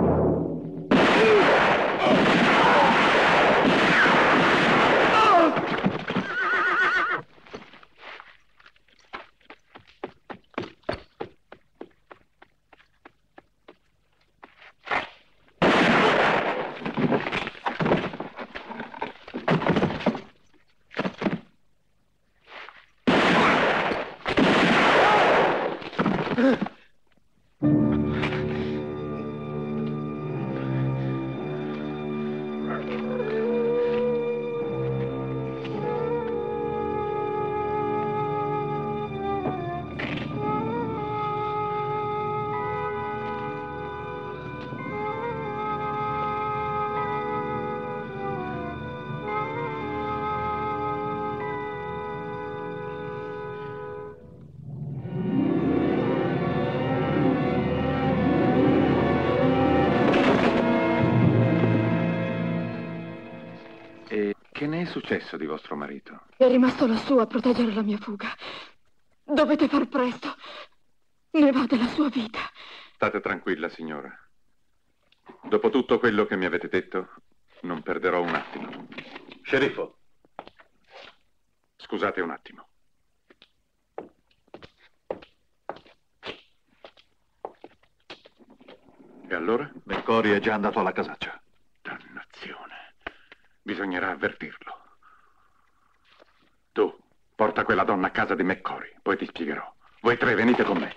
P: Che ne è successo di vostro marito?
F: È rimasto lassù a proteggere la mia fuga. Dovete far presto. Ne va della sua vita.
P: State tranquilla, signora. Dopo tutto quello che mi avete detto, non perderò un attimo.
G: Sceriffo.
P: Scusate un attimo. E allora?
E: McCory è già andato alla casaccia.
P: Dannazione. Bisognerà avvertirlo. Tu, porta quella donna a casa di McCory, poi ti spiegherò. Voi tre venite con me.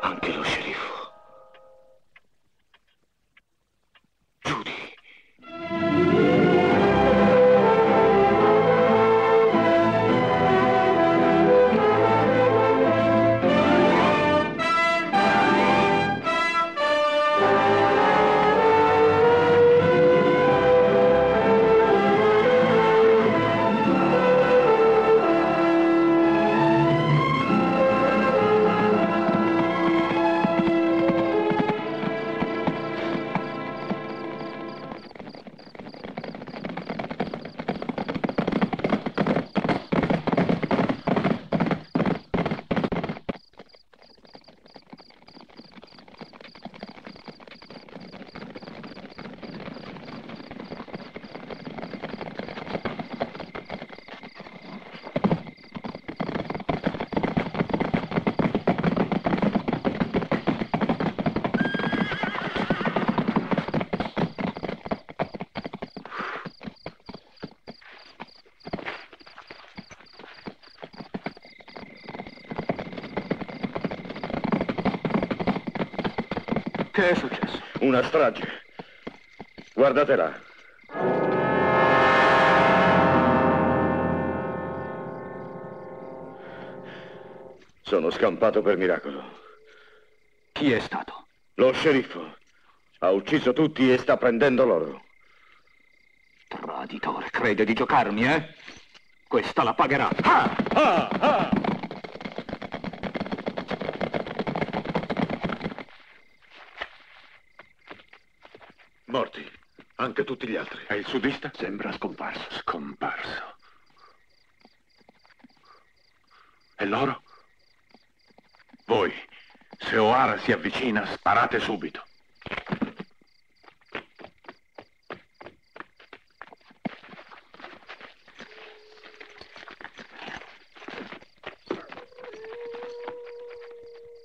G: Anche lo sceriffo. Che è successo? Una strage. Guardate là. Sono scampato per miracolo.
E: Chi è stato?
G: Lo sceriffo. Ha ucciso tutti e sta prendendo l'oro.
E: Traditore, crede di giocarmi, eh? Questa la pagherà.
G: Ah! Ah! Ah! Morti. Anche tutti gli altri.
P: È il sudista?
E: Sembra scomparso.
P: Scomparso. E loro? Voi
E: Se O'Hara si avvicina, sparate subito.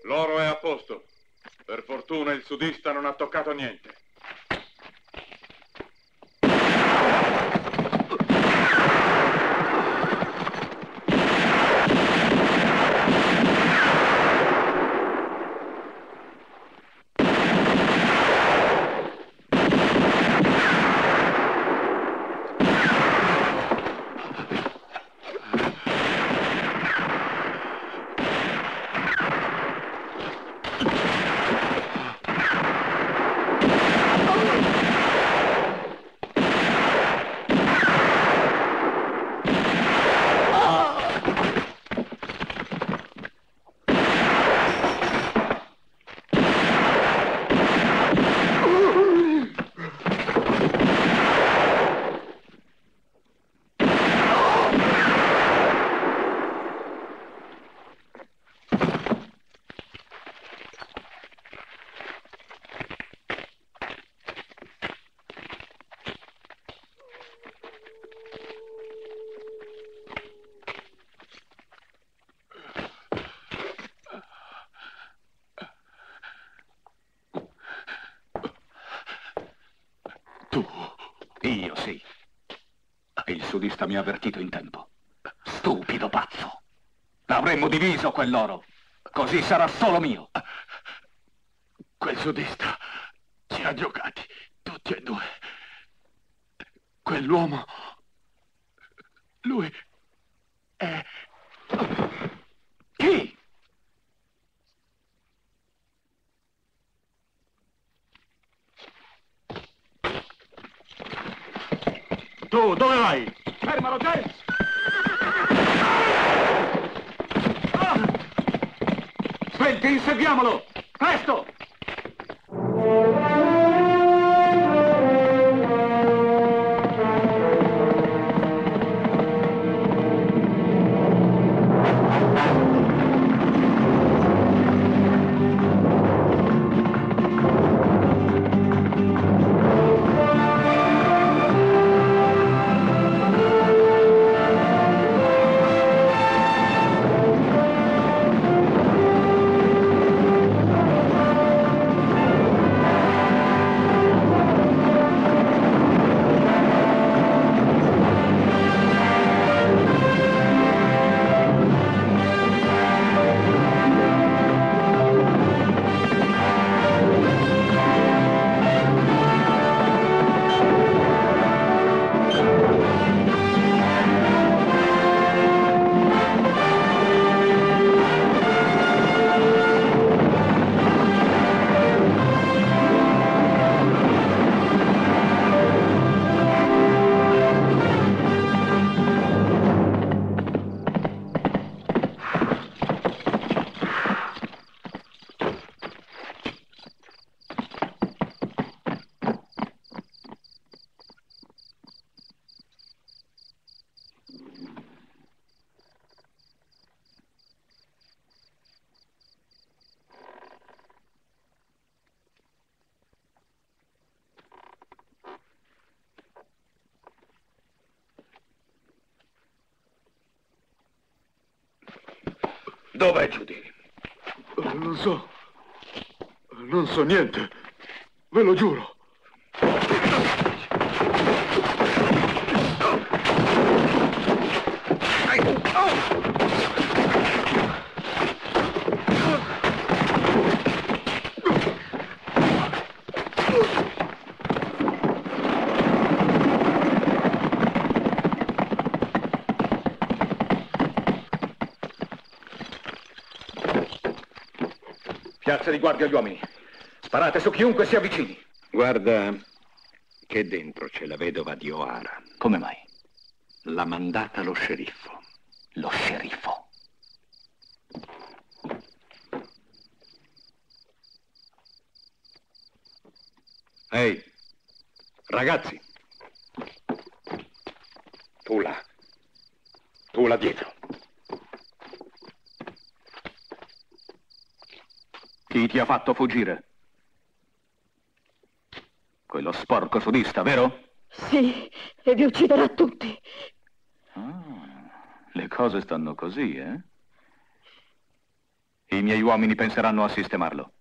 P: L'oro è a posto. Per fortuna il sudista non ha toccato niente.
E: Io sì. Il sudista mi ha avvertito in tempo. Stupido pazzo. L'avremmo diviso quell'oro. Così sarà solo mio.
P: Quel sudista ci ha giocati, tutti e due. Quell'uomo, lui è...
E: Chi?
P: Tu, dove vai?
E: Fermalo, James! Svelti, inseguiamolo! Presto! Dov'è Judy?
P: Non so. Non so niente. Ve lo giuro.
E: Piazza di guardia agli uomini. Sparate su chiunque si avvicini.
A: Guarda che dentro c'è la vedova di O'Hara.
E: Come mai?
A: L'ha mandata lo sceriffo.
E: Lo sceriffo?
A: Ehi, ragazzi. Tu là. Tu là dietro.
Q: Chi ti ha fatto fuggire? Quello sporco sudista, vero?
F: Sì, e vi ucciderà tutti.
Q: Le cose stanno così, eh? I miei uomini penseranno a sistemarlo.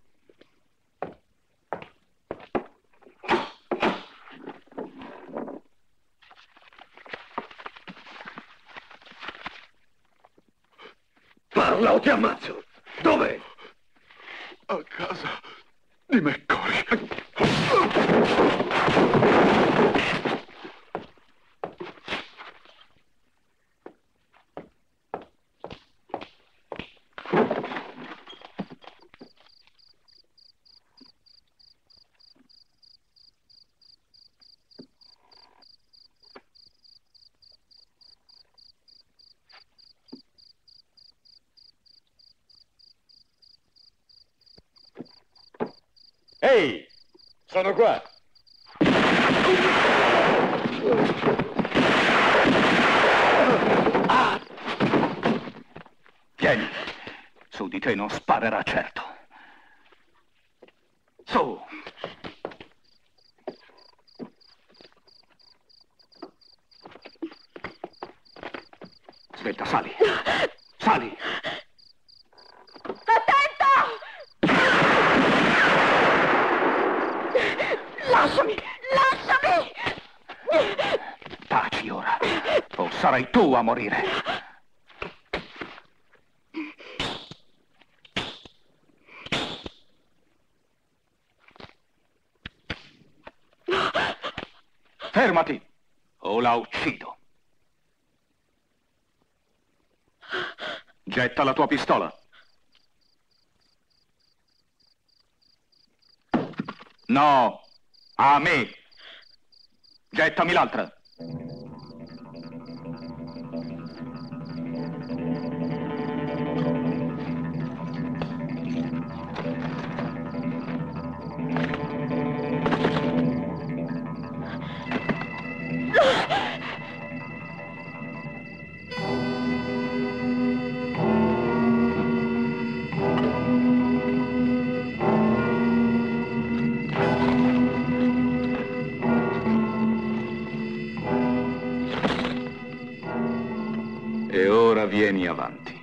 K: Parla o ti ammazzo! Dove?
P: A casa di McCoy.
J: Ehi, sono qua.
Q: Vieni, su di te non sparerà certo. Su. Aspetta, sali. Sali.
F: Lasciami! Lasciami!
Q: Taci ora, o sarai tu a morire. Fermati, o la uccido. Getta la tua pistola. No, a me. Gettami l'altra. E ora vieni avanti.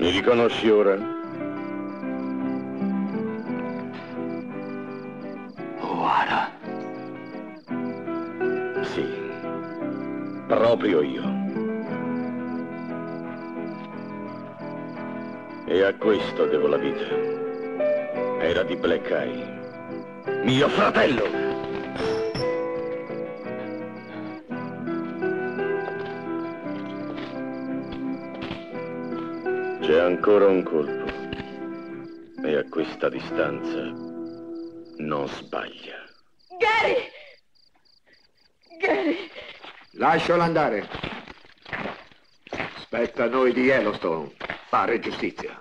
K: Mi riconosci ora?
Q: Oara.
K: Sì, proprio io. E a questo devo la vita. Era di Black Eye. Mio fratello! C'è ancora un colpo. E a questa distanza non sbaglia.
F: Gary! Gary!
E: Lascialo andare. Spetta a noi di Yellowstone fare giustizia.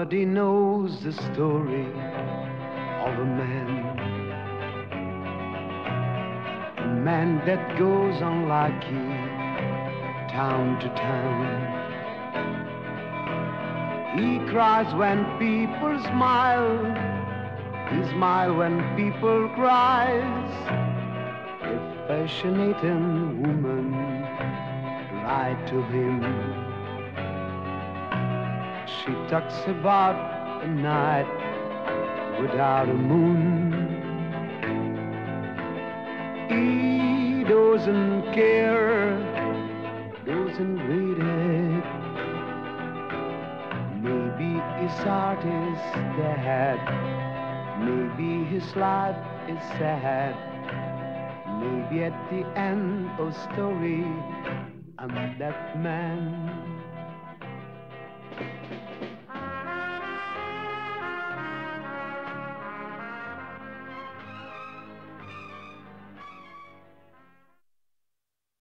R: Nobody knows the story of a man that goes on lucky town to town. He cries when people smile, he smiles when people cries. A fascinating woman lied to him. She talks about a night without a moon. He doesn't care, doesn't read it. Maybe his heart is dead, maybe his life is sad. Maybe at the end of the story, I'm that man.